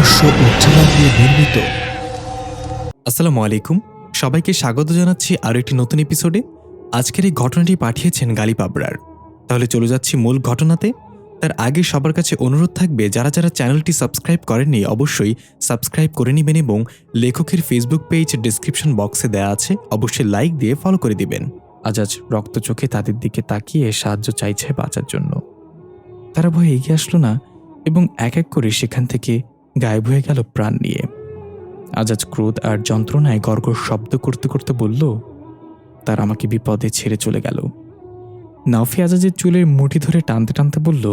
রহস্য ও চালান নিয়ে নির্মিত। আসসালামু আলাইকুম, সবাইকে স্বাগত জানাচ্ছি আরও একটি নতুন এপিসোডে। আজকের এই ঘটনাটি পাঠিয়েছেন গালিব আবরার। তাহলে চলে যাচ্ছি মূল ঘটনাতে। তার আগে সবার কাছে অনুরোধ থাকবে, যারা যারা চ্যানেলটি সাবস্ক্রাইব করেননি অবশ্যই সাবস্ক্রাইব করে নেবেন এবং লেখকের ফেসবুক পেজ ডেসক্রিপশন বক্সে দেওয়া আছে, অবশ্যই লাইক দিয়ে ফলো করে দিবেন। আজ রক্ত চোখে তাদের দিকে তাকিয়ে সাহায্য চাইছে বাঁচার জন্য। তারা ভয়ে এগিয়ে আসলো না এবং এক এক করে সেখান থেকে গায়েব হয়ে গেল প্রাণ নিয়ে। আজ ক্রোধ আর যন্ত্রণায় গর্গর শব্দ করতে করতে বলল, তার আমাকে বিপদে ছেড়ে চলে গেল। নাওফি আজাজের চুলের মুঠি ধরে টানতে টানতে বলল,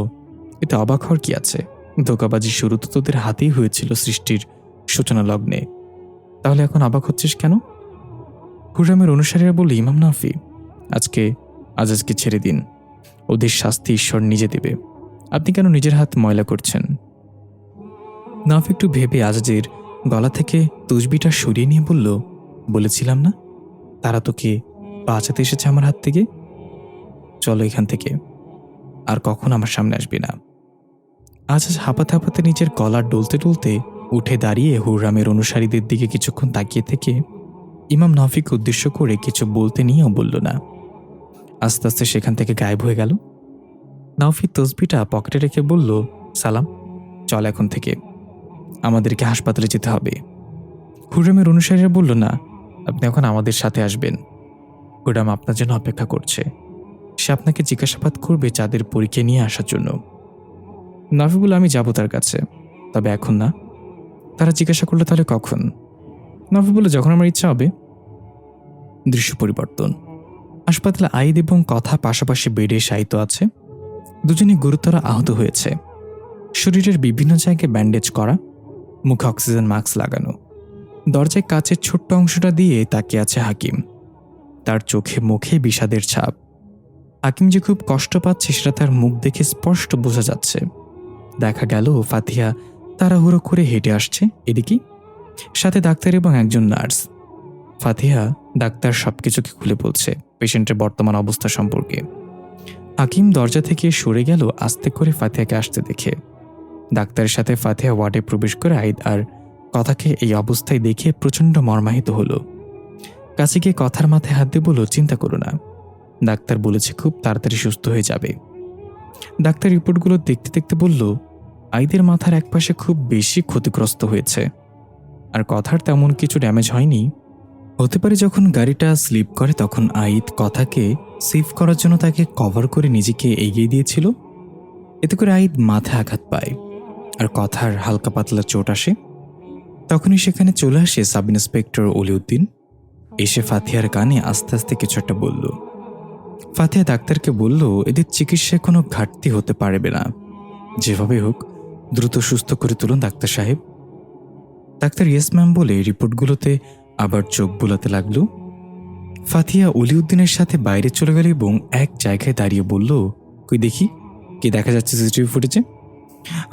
এতে অবাক হওয়ার কি আছে? ধোঁকাবাজি শুরু তো তোদের হাতেই হয়েছিল সৃষ্টির সূচনা লগ্নে, তাহলে এখন অবাক হচ্ছিস কেন? হুররামের অনুসারীরা বলল, ইমাম নাওফি, আজকে আজাজকে ছেড়ে দিন, ওদের শাস্তি ঈশ্বর নিজে দেবে। আপনি কেন নিজের হাত ময়লা করছেন? নাওফি একটু ভেবে আজাজের গলা থেকে তসবিটা সরিয়ে নিয়ে বলল, বলেছিলাম না তারা তোকে বাঁচাতে এসেছে আমার হাত থেকে। চলো এখান থেকে, আর কখন আমার সামনে আসবি না। আজাজ হাঁপাতে হাঁপাতে নিজের গলা ডলতে ডলতে উঠে দাঁড়িয়ে হুররামের অনুসারীদের দিকে কিছুক্ষণ তাকিয়ে থেকে ইমাম নাওফিকে উদ্দেশ্য করে কিছু বলতে নিয়েও বলল না। আস্তে আস্তে সেখান থেকে গায়েব হয়ে গেল। নাওফি তসবিটা পকেটে রেখে বলল, সালাম, চল এখন থেকে, আমাদেরকে হাসপাতালে যেতে হবে। হুররামের অনুসারীরা বলল, না, আপনি এখন আমাদের সাথে আসবেন। হুররাম আপনার জন্য অপেক্ষা করছে, সে আপনাকে জিজ্ঞাসাবাদ করবে চাঁদের পরীক্ষা নিয়ে আসার জন্য। নাফি বলল, আমি যাব তার কাছে, তবে এখন না। তারা জিজ্ঞাসা করলো, তাহলে কখন? নাফি বলল, যখন আমার ইচ্ছা হবে। দৃশ্য পরিবর্তন। হাসপাতালে আইদ এবং কথা পাশাপাশি বেডে শায়িত আছে। দুজনই গুরুতর আহত হয়েছে। শরীরের বিভিন্ন জায়গায় ব্যান্ডেজ করা, মুখে অক্সিজেন মাস্ক লাগানো। দরজায় কাচের ছোট্ট অংশটা দিয়ে তাকিয়ে আছে হাকিম। তার চোখে মুখে বিষাদের ছাপ। হাকিম যে খুব কষ্ট পাচ্ছে সেটা তার মুখ দেখে স্পষ্ট বোঝা যাচ্ছে। দেখা গেল ফাতিহা তাড়াহুড়ো করে হেঁটে আসছে এদিকে, সাথে ডাক্তার এবং একজন নার্স। ফাতিহা ডাক্তার সবকিছুকে খুলে বলছে পেশেন্টের বর্তমান অবস্থা সম্পর্কে। হাকিম দরজা থেকে সরে গেল আস্তে করে ফাতিহাকে আসতে দেখে। ডাক্তারের সাথে ফাতিহা ওয়ার্ডে প্রবেশ করে আইদ আর কথাকে এই অবস্থায় দেখে প্রচণ্ড মর্মাহিত হলো। কাছে গিয়ে কথার মাথায় হাত দিয়ে বলল, চিন্তা করো না, ডাক্তার বলেছে খুব তাড়াতাড়ি সুস্থ হয়ে যাবে। ডাক্তার রিপোর্টগুলো দেখতে দেখতে বলল, আইদের মাথার একপাশে খুব বেশি ক্ষতিগ্রস্ত হয়েছে, আর কথার তেমন কিছু ড্যামেজ হয়নি। হতে পারে যখন গাড়িটা স্লিপ করে তখন আইদ কথাকে সেভ করার জন্য তাকে কভার করে নিজেকে এগিয়ে দিয়েছিল। এতে করে আইদ মাথায় আঘাত পায় আর কথার হালকা পাতলা চোট আসে। তখনই সেখানে চলে আসে সাব ইন্সপেক্টর অলিউদ্দিন। এসে ফাতিহার কানে আস্তে আস্তে কিছু একটা বলল। ফাতিহা ডাক্তারকে বলল, এদের চিকিৎসায় কোনো ঘাটতি হতে পারবে না, যেভাবে হোক দ্রুত সুস্থ করে তুলুন ডাক্তার সাহেব। ডাক্তার ইয়েস ম্যাম বলে রিপোর্টগুলোতে আবার চোখ বোলাতে লাগলো। ফাতিহা অলিউদ্দিনের সাথে বাইরে চলে গেল এবং এক জায়গায় দাঁড়িয়ে বলল, কই দেখি কি দেখা যাচ্ছে সিসিটিভি ফুটেজে।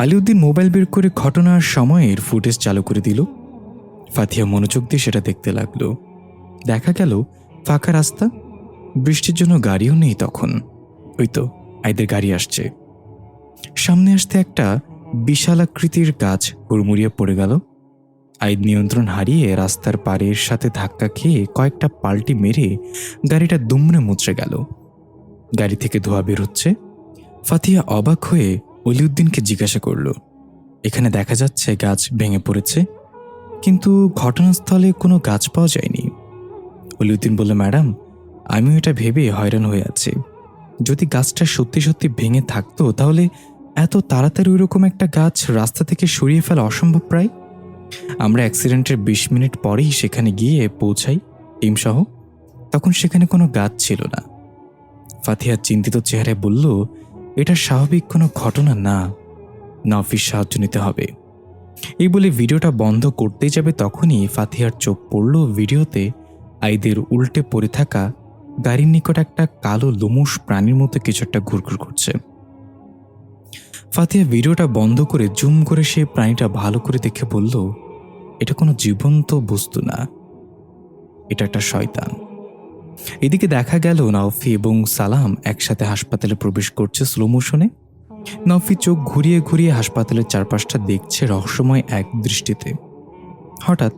আলিউদ্দিন মোবাইল বের করে ঘটনার সময়ের ফুটেজ চালু করে দিল। ফাতিহা মনোযোগ দিয়ে সেটা দেখতে লাগলো। দেখা গেল ফাঁকা রাস্তা, বৃষ্টির জন্য গাড়িও নেই তখন। ওই তো আইদের গাড়ি আসছে। সামনে আসতে একটা বিশালাকৃতির গাছ হুড়মুড়িয়ে পড়ে গেল। আইদ নিয়ন্ত্রণ হারিয়ে রাস্তার পাড়ের সাথে ধাক্কা খেয়ে কয়েকটা পাল্টি মেরে গাড়িটা দুমড়ে মুচড়ে গেল। গাড়ি থেকে ধোঁয়া বের হচ্ছে। ফাতিহা অবাক হয়ে অলিউদ্দিনকে জিজ্ঞাসা করল, এখানে দেখা যাচ্ছে গাছ ভেঙে পড়েছে, কিন্তু ঘটনাস্থলে কোনো গাছ পাওয়া যায়নি। অলিউদ্দিন বলল, ম্যাডাম, আমিও এটা ভেবে হয়রান হয়ে আছি। যদি গাছটা সত্যি সত্যি ভেঙে থাকতো তাহলে এত তাড়াতাড়ি ওইরকম একটা গাছ রাস্তা থেকে সরিয়ে ফেলা অসম্ভব প্রায়। আমরা অ্যাক্সিডেন্টের 20 মিনিট পরেই সেখানে গিয়ে পৌঁছাই টিমসহ, তখন সেখানে কোনো গাছ ছিল না। ফাতিহা চিন্তিত চেহারায় বলল, এটা স্বাভাবিক কোনো ঘটনা না, নাফির সাহায্য নিতে হবে। এই বলে ভিডিওটা বন্ধ করতেই যাবে তখনই ফাতিহার চোখ পড়ল ভিডিওতে আইদের উল্টে পড়ে থাকা গাড়ির নিকট একটা কালো লোমশ প্রাণীর মতো কিছু একটা ঘুরঘুর করছে। ফাতিহা ভিডিওটা বন্ধ করে জুম করে সেই প্রাণীটা ভালো করে দেখে বলল, এটা কোনো জীবন্ত বস্তু না, এটা একটা শয়তান। এদিকে দেখা গেল নাওফি এবং সালাম একসাথে হাসপাতালে প্রবেশ করছে স্লো মোশনে। নফি চোখ ঘুরিয়ে ঘুরিয়ে হাসপাতালের চারপাশটা দেখছে রহস্যময় এক দৃষ্টিতে। হঠাৎ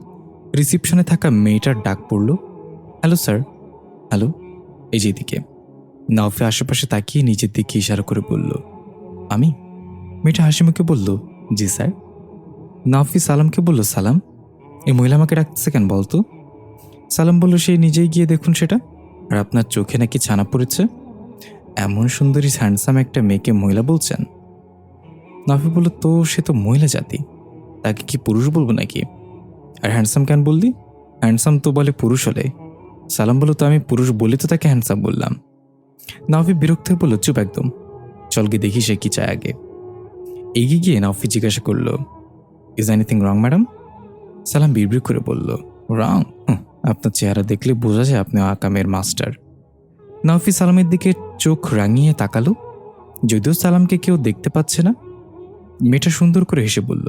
রিসিপশনে থাকা মেয়েটার ডাক পড়ল, হ্যালো স্যার। হ্যালো, এই যে এদিকে। নফি আশেপাশে তাকিয়ে নিজের দিকে ইশারা করে বলল, আমি? মেয়েটা হাসি মুখে বলল, জি স্যার। নফি সালামকে বলল, সালাম, এই মহিলা আমাকে ডাকতেছে কেন বলতো? সালাম বলল, সে নিজেই গিয়ে দেখুন সেটা। আর আপনার চোখে নাকি ছানা পড়েছে। এমন সুন্দরী হ্যান্ডসাম একটা মেয়েকে মহিলা বলছেন? নফি বলল, তো সে তো মহিলা জাতি, তাকে কি পুরুষ বলবো নাকি? আর হ্যান্ডসাম কেন বললি? হ্যান্ডসাম তো বলে পুরুষ হলে। সালাম বলল, তো আমি পুরুষ বলি তো তাকে হ্যান্ডসাম বললাম। নফি বিরক্ত হয়ে বলল, চুপ একদম, চল গিয়ে দেখি সে কি চায় আগে। এগিয়ে গিয়ে নফি জিজ্ঞাসা করল, ইজ এনিথিং রং ম্যাডাম? সালাম বিড়বিড় করে বলল, রং? আপনার চেহারা দেখলে বোঝা যায় আপনি আকামের মাস্টার। নফি সালামের দিকে চোখ রাঙিয়ে তাকালো, যদিও সালামকে কেউ দেখতে পাচ্ছে না। মেয়েটা সুন্দর করে হেসে বলল,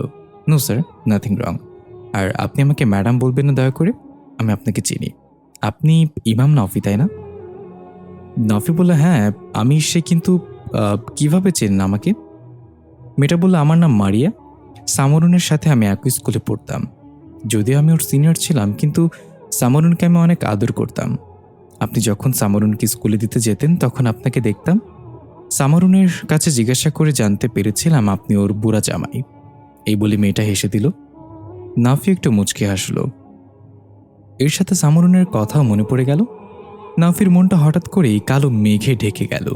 নো স্যার, নাথিং রং। আর আপনি আমাকে ম্যাডাম বলবেন না দয়া করে, আমি আপনাকে চিনি। আপনি ইমাম নফি, তাই না? নফি বলল, হ্যাঁ আমি সে, কিন্তু কিভাবে চেনেন আমাকে? মেয়েটা বলল, আমার নাম মারিয়া, সামরুনের সাথে আমি একই স্কুলে পড়তাম। যদিও আমি ওর সিনিয়র ছিলাম, কিন্তু সামরুনকে আমি অনেক আদর করতাম। আপনি যখন সামরুনকে স্কুলে দিতে যেতেন তখন আপনাকে দেখতাম। সামরুনের কাছে জিজ্ঞাসা করে জানতে পেরেছিলাম আপনি ওর বুড়া জামাই। এই বলে মেয়েটা হেসে দিল। নাফি একটু মুচকে হাসল। এর সাথে সামরুনের কথাও মনে পড়ে গেল। নাফির মনটা হঠাৎ করেই কালো মেঘে ঢেকে গেল।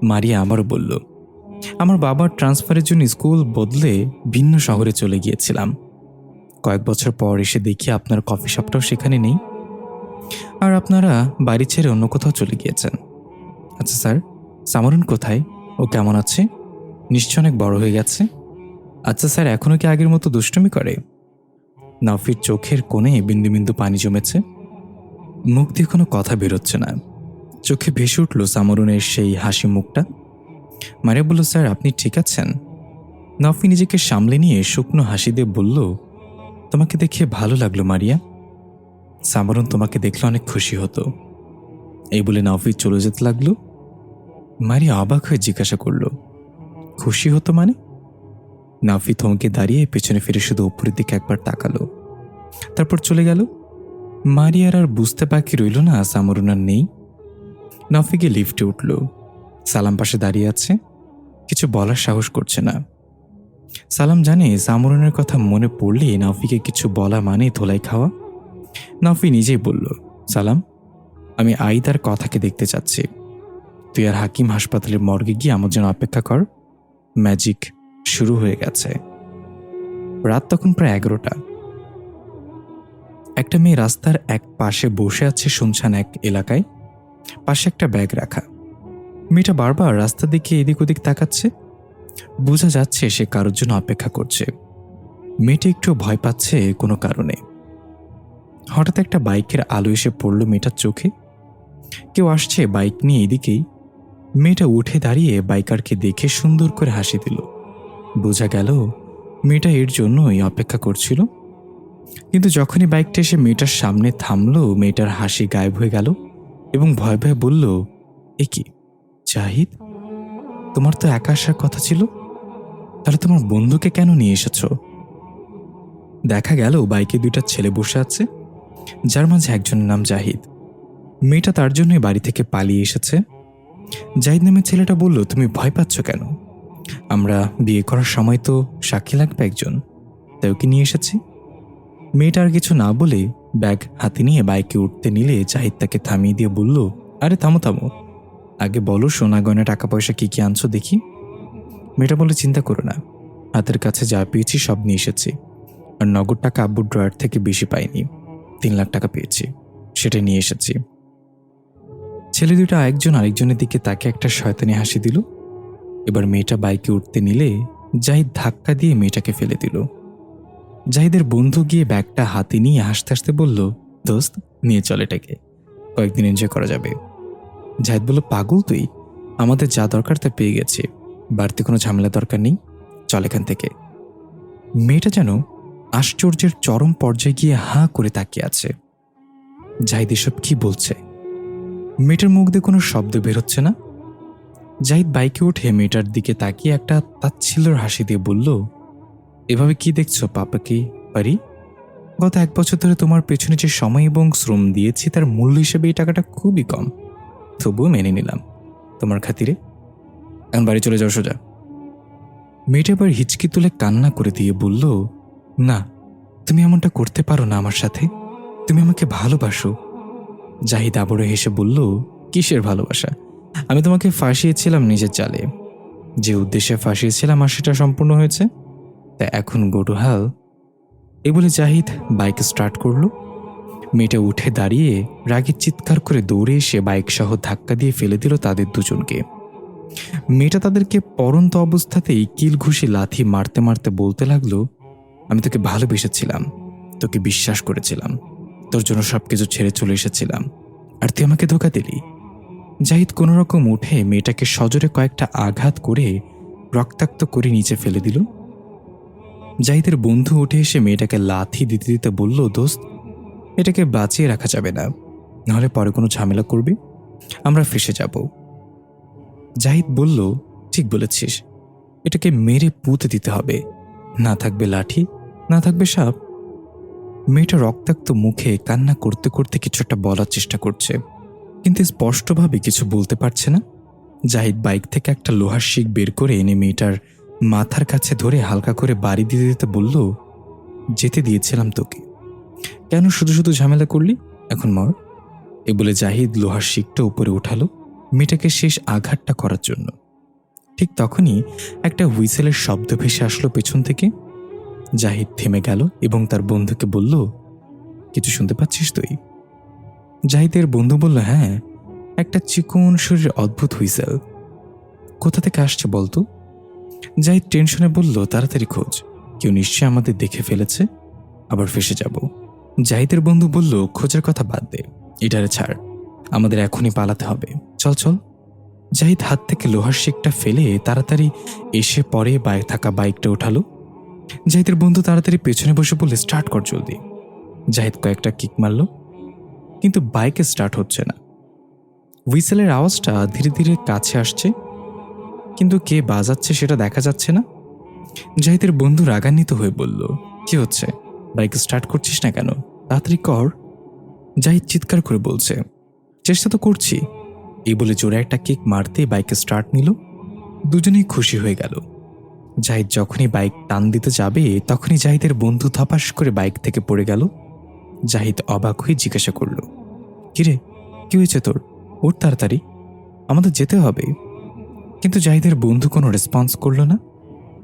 মারিয়া আবারও বলল, আমার বাবার ট্রান্সফারের জন্য স্কুল বদলে ভিন্ন শহরে চলে গিয়েছিলাম। কয়েক বছর পর এসে দেখি আপনার কফি শপটাও সেখানে নেই, আর আপনারা বাড়ি ছেড়ে অন্য কোথাও চলে গিয়েছেন। আচ্ছা স্যার, সামরুন কোথায়? ও কেমন আছে? নিশ্চয় অনেক বড় হয়ে গেছে। আচ্ছা স্যার, এখনও কি আগের মতো দুষ্টুমি করে? নাফির চোখের কোণে বিন্দু বিন্দু পানি জমেছে। মুখ দিয়ে কোনো কথা বেরোচ্ছে না। চোখে ভেসে উঠল সামরুনের সেই হাসি মুখটা। মারিয়া বলল, স্যার আপনি ঠিক আছেন? নাফি নিজেকে সামলে নিয়ে শুকনো হাসি দিয়ে বলল, তোমাকে দেখে ভালো লাগলো মারিয়া। সামরুন তোমাকে দেখলে অনেক খুশি হতো। এই বলে নাফি চলে যেতে লাগলো। মারিয়া অবাক হয়ে জিজ্ঞাসা করল, খুশি হতো মানে? নাফি থমকে দাঁড়িয়ে পেছনে ফিরে শুধু উপরের দিকে একবার তাকালো, তারপর চলে গেল। মারিয়ার আর বুঝতে বাকি রইল না সামরুন আর নেই। নাফিকে লিফটে উঠল। সালাম পাশে দাঁড়িয়ে আছে, কিছু বলার সাহস করছে না। সালাম জানে সামরুনের কথা মনে পড়লে নাফিকে কিছু বলা মানে ধোলাই খাওয়া। নাফি নিজেই বলল, সালাম, আমি আইদার কথাকে দেখতে চাচ্ছি। তুই আর হাকিম হাসপাতালের মর্গে গিয়ে আমার জন্য অপেক্ষা কর। ম্যাজিক শুরু হয়ে গেছে। রাত তখন প্রায় 11টা। একটা মেয়ে রাস্তার এক পাশে বসে আছে শুনশান এক এলাকায়, পাশে একটা ব্যাগ রাখা। মেয়েটা বারবার রাস্তার দিকে এদিক ওদিক তাকাচ্ছে। বোঝা যাচ্ছে সে কারোর জন্য অপেক্ষা করছে। মেয়েটা একটু ভয় পাচ্ছে কোনো কারণে। হঠাৎ একটা বাইকের আলো এসে পড়ল মেয়েটার চোখে। কেউ আসছে বাইক নিয়ে এদিকেই। মেয়েটা উঠে দাঁড়িয়ে বাইকারকে দেখে সুন্দর করে হাসি দিল। বোঝা গেল মেয়েটা এর জন্যই অপেক্ষা করছিল। কিন্তু যখনই বাইকটা এসে মেয়েটার সামনে থামলো, মেয়েটার হাসি গায়েব হয়ে গেল এবং ভয় ভয়ে বলল, এ কি জাহিদ, তোমার তো একা আসার কথা ছিল, তাহলে তোমার বন্ধুকে কেন নিয়ে এসেছ? দেখা গেল বাইকে দুইটা ছেলে বসে আছে, যার মাঝে একজনের নাম জাহিদ। মেয়েটা তার জন্যই বাড়ি থেকে পালিয়ে এসেছে। জাহিদ নামের ছেলেটা বলল, তুমি ভয় পাচ্ছ কেন? আমরা বিয়ে করার সময় তো সাক্ষী লাগবে একজন, তাই ওকে নিয়ে এসেছি। মেয়েটা আর কিছু না বলে ব্যাগ হাতে নিয়ে বাইকে উঠতে নিলে জাহিদ তাকে থামিয়ে দিয়ে বলল, আরে থামো থামো, আগে বলো সোনা গয়না টাকা পয়সা কি কি আনছো দেখি। মেয়েটা বলে, চিন্তা করো না, হাতের কাছে যা পেয়েছি সব নিয়ে এসেছি। আর নগদ টাকা আব্বুর ড্রয়ার থেকে বেশি পাইনি, 3 লাখ টাকা পেয়েছি, সেটা নিয়ে এসেছি। ছেলে দুটা একজন আরেকজনের দিকে তাকে একটা শয়তানি হাসি দিল। এবার মেয়েটা বাইকে উঠতে নিলে জাহিদ ধাক্কা দিয়ে মেয়েটাকে ফেলে দিল। জাহিদের বন্ধু গিয়ে ব্যাগটা হাতে নিয়ে হাসতে হাসতে বলল, দোস্ত নিয়ে চল, এটাকে কয়েকদিন এনজয় করা যাবে। জাহিদ বলল, পাগল তুই, আমাদের যা দরকার তা পেয়ে গেছে, বাড়তি কোনো ঝামেলা দরকার নেই, চল এখান থেকে। মেয়েটা যেন আশ্চর্যের চরম পর্যায়ে গিয়ে হাঁ করে তাকিয়ে আছে। জাহিদ এসব কি বলছে? মেয়েটার মুখ দিয়ে কোনো শব্দ বের হচ্ছে না। জাহিদ বাইকে উঠে মেয়েটার দিকে তাকিয়ে একটা তাচ্ছিল্যর হাসি দিয়ে বলল, এভাবে কি দেখছো পাপাকে পারি? গত 1 বছর ধরে তোমার পেছনে যে সময় এবং শ্রম দিয়েছি তার মূল্য হিসেবে এই টাকাটা খুবই কম, তবুও মেনে নিলাম তোমার খাতিরে। এখন বাড়ি চলে যাও সোজা। মেয়েটা এবার হিচকি তুলে কান্না করে দিয়ে বলল, না, তুমি এমনটা করতে পারো না আমার সাথে, তুমি আমাকে ভালোবাসো। জাহিদ আবারও হেসে বলল, কিসের ভালোবাসা? আমি তোমাকে ফাঁসিয়েছিলাম নিজের জালে। যে উদ্দেশ্যে ফাঁসিয়েছিলাম আর সেটা সম্পূর্ণ হয়েছে, তা এখন গো টু হেল। এই বলে জাহিদ বাইক স্টার্ট করলো। মেয়েটা উঠে দাঁড়িয়ে রাগে চিৎকার করে দৌড়ে এসে বাইক সহ ধাক্কা দিয়ে ফেলে দিল তাদের দুজনকে। মেয়েটা তাদেরকে পড়ন্ত অবস্থাতেই কিল ঘুষি লাথি মারতে মারতে বলতে লাগলো, আমি তোকে ভালোবেসেছিলাম, তোকে বিশ্বাস করেছিলাম, তোর জন্য সবকিছু ছেড়ে চলে এসেছিলাম, আর তুই আমাকে ধোঁকা দিলি। জাহিদ কোনো রকম উঠে মেয়েটাকে সজোরে কয়েকটা আঘাত করে রক্তাক্ত করে নিচে ফেলে দিল। জাহিদের বন্ধু উঠে এসে মেয়েটাকে লাথি দিতে দিতে বলল, দোস্ত, এটাকে বাঁচিয়ে রাখা যাবে না, নাহলে পরে কোনো ঝামেলা করবে, আমরা ফেসে যাব। জাহিদ বলল, ঠিক বলেছিস, এটাকে মেরে পুঁতে দিতে হবে, না থাকবে লাঠি, না থাকবে সাপ। মেয়েটা রক্তাক্ত মুখে কান্না করতে করতে কিছু একটা বলার চেষ্টা করছে, কিন্তু স্পষ্টভাবে কিছু বলতে পারছে না। জাহিদ বাইক থেকে একটা লোহার শিক বের করে এনে মেয়েটার মাথার কাছে ধরে হালকা করে বাড়ি দিতে দিতে বলল, যেতে দিয়েছিলাম তোকে, কেন শুধু শুধু ঝামেলা করলি, এখন মর। এ বলে জাহিদ লোহার শিকটা উপরে উঠালো মেয়েটাকে শেষ আঘাতটা করার জন্য। ঠিক তখনই একটা হুইসেলের শব্দ ভেসে আসলো পেছন থেকে। জাহিদ থেমে গেল এবং তার বন্ধুকে বলল, কিছু শুনতে পাচ্ছিস তুই? জাহিদের বন্ধু বলল, হ্যাঁ, একটা চিকন শরীরের অদ্ভুত হুইসেল। কোথা থেকে আসছে বলতো? জাহিদ টেনশনে বলল, তাড়াতাড়ি খোঁজ, কেউ নিশ্চয়ই আমাদের দেখে ফেলেছে, আবার ফেসে যাব। জাহিদের বন্ধু বলল, খোঁজার কথা বাদ দে, এটারে ছাড়, আমাদের এখনই পালাতে হবে, চল চল। জাহিদ হাত থেকে লোহার শিকটা ফেলে তাড়াতাড়ি এসে পরে থাকা বাইকটা উঠালো। জাহিদের বন্ধু তাড়াতাড়ি পেছনে বসে বললে, স্টার্ট কর জলদি। জাহিদ কয়েকটা কিক মারল, কিন্তু বাইকে স্টার্ট হচ্ছে না। হুইসেলের আওয়াজটা ধীরে ধীরে কাছে আসছে, কিন্তু কে বাজাচ্ছে সেটা দেখা যাচ্ছে না। জাহিদের বন্ধু রাগান্বিত হয়ে বলল, কি হচ্ছে, বাইক স্টার্ট করছিস না কেন, তাড়াতাড়ি কর। জাহিদ চিৎকার করে বলছে, চেষ্টা তো করছি। এই বলে জোরে একটা কিক মারতে বাইকে স্টার্ট নিল। দুজনেই খুশি হয়ে গেল। জাহিদ যখনই বাইক টান দিতে যাবে তখনই জাহিদের বন্ধু ধপাস করে বাইক থেকে পড়ে গেল। জাহিদ অবাক হয়ে জিজ্ঞাসা করল, কিরে, কি হয়েছে তোর, ওর তাড়াতাড়ি, আমাদের যেতে হবে। কিন্তু জাহিদের বন্ধু কোনো রেসপন্স করল না,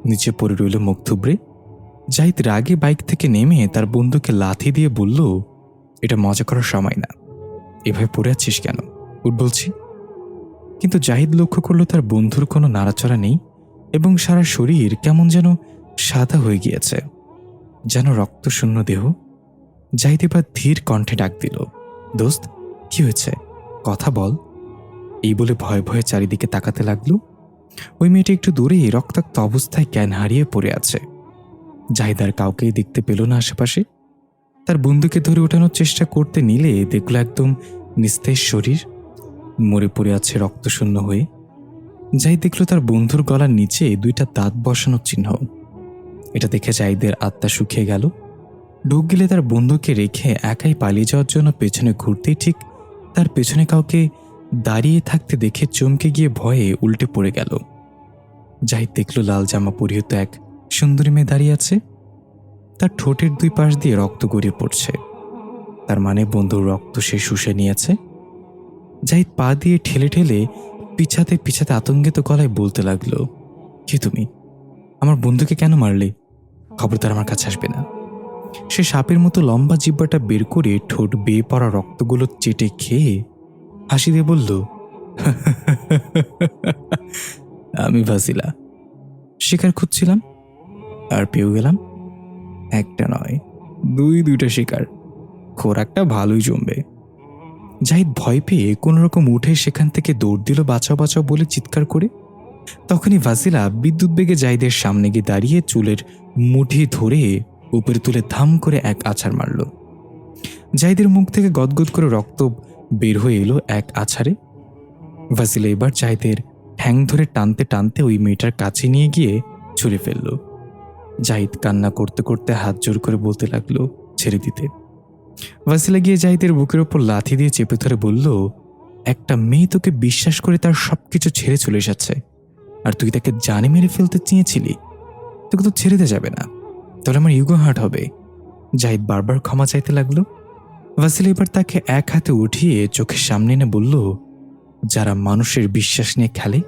নিচে পড়ে রইল মুখ থুবড়ে। জাহিদ রাগে বাইক থেকে নেমে তার বন্ধুকে লাথি দিয়ে বলল, এটা মজা করার সময় না, এভাবে পড়ে আছিস কেন, উঠ বলছি। কিন্তু জাহিদ লক্ষ্য করল তার বন্ধুর কোনো নাড়াচড়া নেই এবং সারা শরীর কেমন যেন সাদা হয়ে গিয়েছে, যেন রক্তশূন্য দেহ। জাহিদ এবার ধীর কণ্ঠে ডাক দিল, দোস্ত, কি হয়েছে, কথা বল। এই বলে ভয়ে ভয়ে চারিদিকে তাকাতে লাগলো। ওই মেয়েটা একটু দূরে রক্তাক্ত অবস্থায় জ্ঞান হারিয়ে পড়ে আছে। জাহিদ আর কাউকেই দেখতে পেল না আশেপাশে। তার বন্ধুকে ধরে ওঠানোর চেষ্টা করতে নিলে দেখলো একদম নিস্তেজ শরীর, মরে পড়ে আছে রক্তশূন্য হয়ে। জাহিদ দেখল তার বন্ধুর গলার নিচে 2টা দাঁত বসানোর চিহ্ন। এটা দেখে জাহিদের আত্মা শুকিয়ে গেল। ঢোক গেলে তার বন্ধুকে রেখে একাই পালিয়ে যাওয়ার জন্য পেছনে ঘুরতেই ঠিক তার পেছনে কাউকে দাঁড়িয়ে থাকতে দেখে চমকে গিয়ে ভয়ে উল্টে পড়ে গেল। জাহিদ দেখল লাল জামা পরিহিত এক সুন্দরী মেয়ে দাঁড়িয়ে আছে, তার ঠোঁটের 2 পাশ দিয়ে রক্ত গড়িয়ে পড়ছে, তার মানে বন্ধুর রক্ত সে শুষে নিয়েছে। জাহিদ পা দিয়ে ঠেলে ঠেলে পিছাতে পিছাতে আতঙ্কিত গলায় বলতে লাগলো, কে তুমি, আমার বন্ধুকে কেন মারলে, খবরদার আমার কাছে আসবে না। সে সাপের মতো লম্বা জিহ্বাটা বের করে ঠোঁট বেয়ে পড়া রক্তগুলো চেটে খেয়ে হাসি দিয়ে বলল, আমি ভাসিলা, শিকার খুঁজছিলাম আর পেয়েও গেলাম, একটা নয় 2টা শিকার, খোরাকটা ভালোই জমবে। জাহিদ ভয় পেয়ে কোনোরকম উঠে সেখান থেকে দৌড় দিল বাঁচাও বাঁচাও বলে চিৎকার করে। তখনই ভাসিলা বিদ্যুৎ বেগে জাহিদের সামনে গিয়ে দাঁড়িয়ে চুলের মুঠি ধরে উপরে তুলে ধাম করে এক আছাড় মারল। জাহিদের মুখ থেকে গদগদ করে রক্ত বের হয়ে এলো এক আছাড়ে। ভাসিলা এবার জাহিদের ঠ্যাং ধরে টানতে টানতে ওই মেয়েটার কাছে নিয়ে গিয়ে ছুঁড়ে ফেলল। জাহিদ কান্না করতে করতে হাত জোর করে বলতে লাগলো ছেড়ে দিতে। ভাসিলা গিয়ে জাহিদের বুকের ওপর লাথি দিয়ে চেপে ধরে বলল, একটা মেয়ে তোকে বিশ্বাস করে তার সবকিছু ছেড়ে চলে এসেছে, আর তুই তাকে জানে মেরে ফেলতে চেয়েছিলি। তোকে তো ছেড়ে দেওয়া যাবে না, তাহলে আমার ইগো হার্ট হবে। জাহিদ বারবার ক্ষমা চাইতে লাগলো। ভাসিলা এবার তাকে এক হাতে উঠিয়ে চোখের সামনে এনে বলল, যারা মানুষের বিশ্বাস নিয়ে খেলে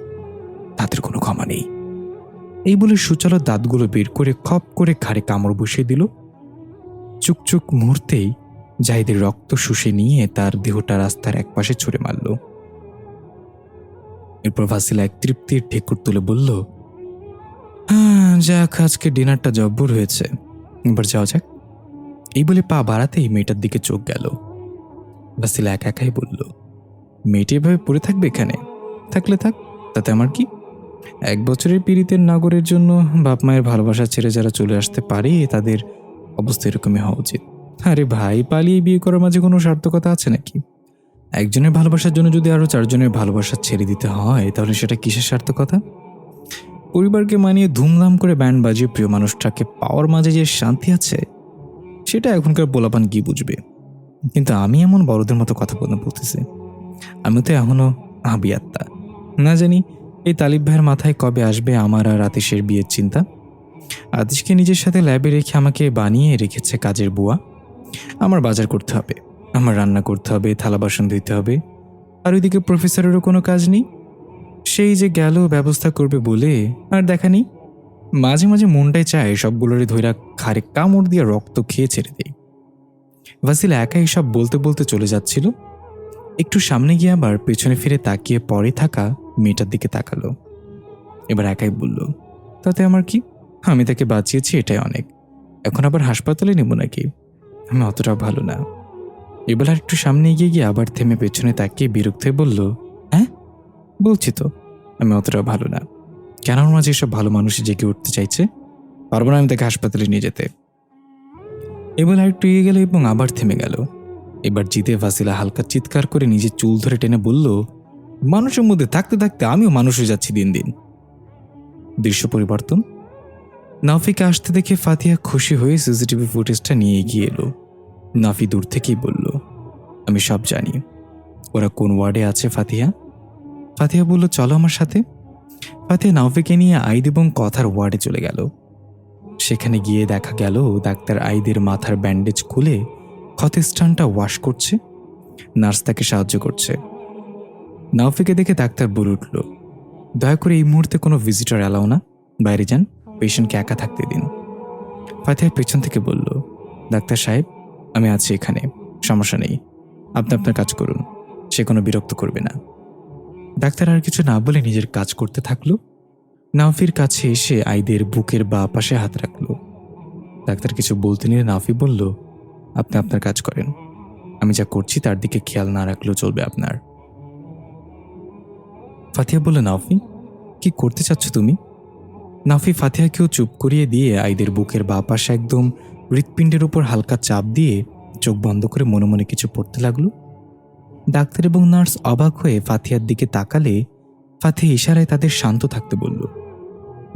তাদের কোনো ক্ষমা নেই। এই বলে সুচালো দাঁতগুলো বের করে খপ করে ঘাড়ে কামড় বসিয়ে দিল। চুকচুক মুহূর্তেই জাহিদের রক্ত শুষে নিয়ে তার দেহটা রাস্তার একপাশে ছুঁড়ে মারল। এরপর ভাসিলা এক তৃপ্তির ঠেকুর তুলে বলল, হ্যাঁ যাক, আজকে ডিনারটা জব্বর হয়েছে, এবার যাওয়া যাক। এই বলে পা বাড়াতেই মেয়েটার দিকে চোখ গেল। ভাসিলা একা একাই বলল, মেয়েটি এভাবে পড়ে থাকবে এখানে? থাকলে থাক, তাতে আমার কি? 1 বছরের পীড়িতের নাগরের জন্য বাপ মায়ের ভালোবাসা ছেড়ে যারা চলে আসতে পারে তাদের অবস্থা এরকমই হওয়া উচিত। আরে ভাই, পালিয়ে বিয়ে করার মাঝে কোনো সার্থকতা আছে নাকি? একজনের ভালোবাসার জন্য যদি আরো 4 জনের ভালোবাসা ছেড়ে দিতে হয়, তাহলে সেটা কিসের সার্থকতা? পরিবারকে মানিয়ে ধুমধাম করে ব্যান্ড বাজিয়ে প্রিয় মানুষটাকে পাওয়ার মাঝে যে শান্তি আছে, সেটা এখনকার পোলাপান কি বুঝবে? কিন্তু আমি এমন বড়দের মতো কথা বলতেছি, আমি তো এখনো হাবি আত্মা। না জানি এই তালিব ভাইয়ের মাথায় কবে আসবে আমার আর আতিশের বিয়ের চিন্তা। আতিশকে নিজের সাথে ল্যাবে রেখে আমাকে বানিয়ে রেখেছে কাজের বুয়া। আমার বাজার করতে হবে, আমার রান্না করতে হবে, থালা বাসন ধুইতে হবে। আর ওইদিকে প্রফেসরেরও কোনো কাজ নেই, সেই যে গেল ব্যবস্থা করবে বলে আর দেখা নেই। মাঝে মাঝে মনটাই চায় সবগুলোরে ধৈরা খারে কামড় দিয়ে রক্ত খেয়ে ছেড়ে দেয়। ভাসিলা একাই সব বলতে বলতে চলে যাচ্ছিল। একটু সামনে গিয়ে আবার পেছনে ফিরে তাকিয়ে পরে থাকা মেয়েটার দিকে তাকালো। এবার একাই বলল, তাতে আমার কি? আমি তাকে বাঁচিয়েছি, এটাই অনেক। এখন আবার হাসপাতালে নেব নাকি? আমি অতটাও ভালো না। এবার আর একটু সামনে এগিয়ে গিয়ে আবার থেমে পেছনে তাকিয়ে বিরক্ত হয়ে বলল, হ্যাঁ বলছি তো আমি অতটাও ভালো না। কেন আমার মাঝে এসব ভালো মানুষ জেগে উঠতে চাইছে? পারবো না আমি তাকে হাসপাতালে নিয়ে যেতে। এবার আর একটু এগিয়ে গেল এবং আবার থেমে গেল। এবার জিতে ভাসিলা হালকা চিৎকার করে নিজের চুল ধরে টেনে বলল, মানুষের মধ্যে থাকতে থাকতে আমিও মানুষ হয়ে যাচ্ছি দিন দিন। দৃশ্য পরিবর্তন। নাফিকে আসতে দেখে ফাতিহা খুশি হয়ে সিসিটিভি ফুটেজটা নিয়ে এগিয়ে এলো। নাফি দূর থেকেই বলল, আমি সব জানি। ওরা কোন ওয়ার্ডে আছে ফাতিহা? ফাতিহা বলল, চলো আমার সাথে। ফাতিহা নাফিকে নিয়ে আইদ এবং কথার ওয়ার্ডে চলে গেল। সেখানে গিয়ে দেখা গেল ডাক্তার আইদের মাথার ব্যান্ডেজ খুলে ক্ষতের স্থানটা ওয়াশ করছে। নার্স তাকে সাহায্য করছে। নাফিকে দেখে ডাক্তার বলে উঠল, দয়া করে এই মুহূর্তে কোনো ভিজিটর অ্যালাও না, বাইরে যান, পেশেন্টকে একা থাকতে দিন। ফাতিহা পেছন থেকে বলল, ডাক্তার সাহেব আমি আছি এখানে, সমস্যা নেই, আপনি আপনার কাজ করুন, সে কোনো বিরক্ত করবে না। ডাক্তার আর কিছু না বলে নিজের কাজ করতে থাকলো। নাফির কাছে এসে আইদের বুকের বাঁ পাশে হাত রাখলো। ডাক্তার কিছু বলতে নিয়ে নাফি বলল, আপনি আপনার কাজ করেন, আমি যা করছি তার দিকে খেয়াল না রাখলেও চলবে আপনার। ফাতিহা বলল, নাফি কি করতে চাচ্ছ তুমি? নাফি ফাতিহাকেও চুপ করিয়ে দিয়ে আইদের বুকের বাঁ পাশে একদম হৃৎপিণ্ডের উপর হালকা চাপ দিয়ে চোখ বন্ধ করে মনে মনে কিছু পড়তে লাগলো। ডাক্তার এবং নার্স অবাক হয়ে ফাতিহার দিকে তাকালে ফাতিহা ইশারায় তাদের শান্ত থাকতে বলল।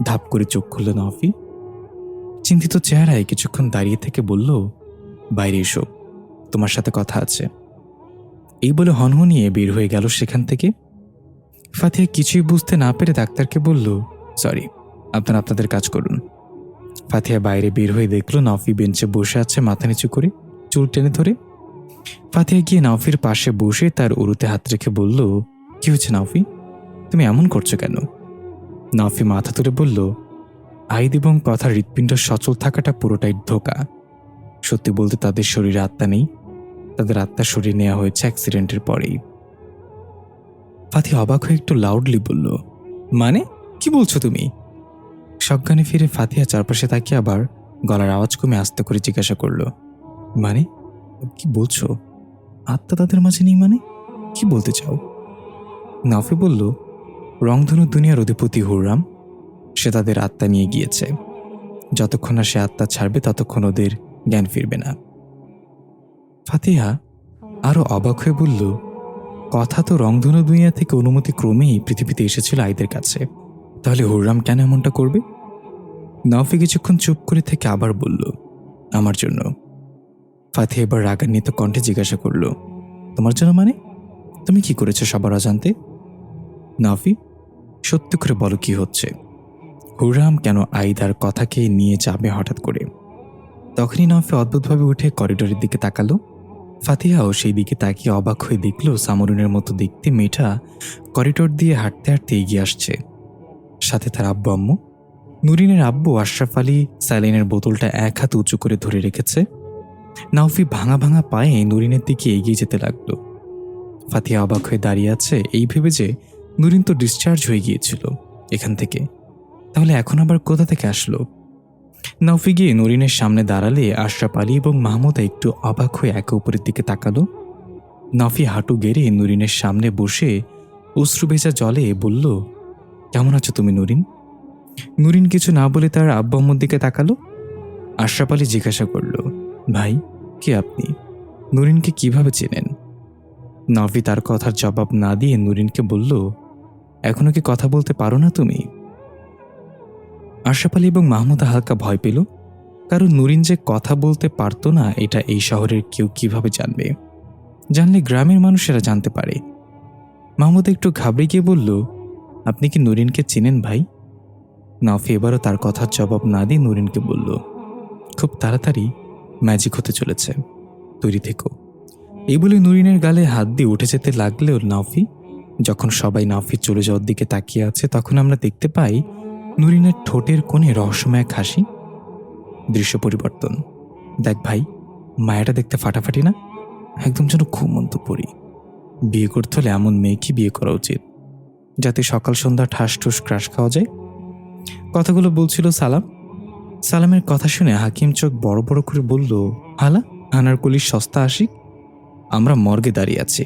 ধাপ করে চোখ খুলল নাফি। চিন্তিত চেহারায় কিছুক্ষণ দাঁড়িয়ে থেকে বলল, বাইরে এসো, তোমার সাথে কথা আছে। এই বলে হনহনিয়ে বের হয়ে গেল সেখান থেকে। ফাতিহা কিছুই বুঝতে না পেরে ডাক্তারকে বলল, সরি, আপনারা আপনাদের কাজ করুন। ফাতিহা বাইরে বের হয়ে দেখল নাফি বেঞ্চে বসে আছে মাথা নিচু করে, চুল টেনে ধরে। ফাতিহা গিয়ে নাফির পাশে বসে তার উরুতে হাত রেখে বলল, কি হয়েছে নাফি, তুমি এমন করছো কেন? নাফি মাথা তুলে বলল, আইদ এবং কথার হৃৎপিণ্ড সচল থাকাটা পুরোটাই ধোঁকা। সত্যি বলতে তাদের শরীরে আত্মা নেই, তাদের আত্মার শরীর নেওয়া হয়েছে অ্যাক্সিডেন্টের পরেই। ফাতিহা অবাক হয়ে একটু লাউডলি বলল, মানে কি বলছো তুমি? সজ্ঞানে ফিরে ফাতিহা চারপাশে তাকিয়ে আবার গলার আওয়াজ কমে আস্তে করে জিজ্ঞাসা করল, মানে কি বলছো? আত্মা তাদের মাঝে নেই মানে কি বলতে চাও? নাফি বলল, রংধনু দুনিয়ার অধিপতি হুররাম, সে তাদের আত্মা নিয়ে গিয়েছে। যতক্ষণ না সে আত্মা ছাড়বে ততক্ষণ ওদের জ্ঞান ফিরবে না। ফাতিহা আরো অবাক হয়ে বলল, কথা তো রংধনু দুনিয়া থেকে অনুমতি ক্রমেই পৃথিবীতে এসেছিল আইদের কাছে। তাহলে হুররাম কেন এমনটা করবে? নাওফি কিছুক্ষণ চুপ করে থেকে আবার বলল, আমার জন্য। ফাতি এবার রাগান্বিত কণ্ঠে জিজ্ঞাসা করল, তোমার জন্য মানে? তুমি কি করেছো সবার অজান্তে? নাওফি, সত্যি করে বলো কি হচ্ছে? হুররাম কেন আইদার কথাকে নিয়ে যাবে হঠাৎ করে? তখনই নাওফি অদ্ভুতভাবে উঠে করিডোরের দিকে তাকালো। ফাতিহাও সেই দিকে তাকিয়ে অবাক হয়ে দেখল সামরুনের মতো দেখতে মেয়েটা করিডোর দিয়ে হাঁটতে হাঁটতে এগিয়ে আসছে। সাথে তার আব্বু আম্মু। নুরিনের আব্বু আশরাফ আলী স্যালাইনের বোতলটা এক হাত উঁচু করে ধরে রেখেছে। নাওফি ভাঙা ভাঙা পায়ে নুরিনের দিকে এগিয়ে যেতে লাগলো। ফাতিহা অবাক হয়ে দাঁড়িয়ে আছে এই ভেবে যে নুরিন তো ডিসচার্জ হয়ে গিয়েছিল এখান থেকে, তাহলে এখন আবার কোথা থেকে আসলো? নাওফি গিয়ে নুরিনের সামনে দাঁড়ালে আশরাফ আলী এবং মাহমুদা একটু অবাক হয়ে একে অপরের দিকে তাকালো। নাওফি হাঁটু গেড়ে নুরিনের সামনে বসে অশ্রু ভেজা জলে বলল, কেমন আছো তুমি নুরিন? নুরিন কিছু না বলে তার আব্বু আম্মুর দিকে তাকালো। আশরাফ আলী জিজ্ঞাসা করল, ভাই, কে আপনি? নুরিনকে কিভাবে চেনেন? নাওফি তার কথার জবাব না দিয়ে নুরিনকে বলল, এখনো কি কথা বলতে পারো না তুমি? আশরাফ আলী এবং মাহমুদা হালকা ভয় পেল, কারণ নুরিন যে কথা বলতে পারতো না এটা এই শহরের কেউ কিভাবে জানবে? জানলে গ্রামের মানুষেরা জানতে পারে। মাহমুদা একটু ঘাবড়ে গিয়ে বলল, আপনি কি নুরিনকে চেনেন ভাই? নাওফি এবারও তার কথার জবাব না দিয়ে নুরিনকে বলল, খুব তাড়াতাড়ি ম্যাজিক হতে চলেছে, তৈরি থেকো। এই বলে নুরিনের গালে হাত দিয়ে উঠে যেতে লাগলেও নাওফি, যখন সবাই নাওফি চলে যাওয়ার দিকে তাকিয়ে আছে তখন আমরা দেখতে পাই নুরিনের ঠোঁটের কোণে রহস্যময় এক হাসি। দৃশ্য পরিবর্তন। দেখ ভাই, মায়াটা দেখতে ফাটাফাটি না? একদম যেন ঘুমন্ত পড়ি। বিয়ে করতে হলে এমন মেয়েকে বিয়ে করা উচিত, যাতে সকাল সন্ধ্যা ঠাস ঠুস ক্রাশ খাওয়া যায়। কথাগুলো বলছিল সালাম। সালামের কথা শুনে হাকিম চোখ বড় বড় করে বলল, হালা, আনারকলির সস্তা আশিক, আমরা মর্গে দাঁড়িয়ে আছি,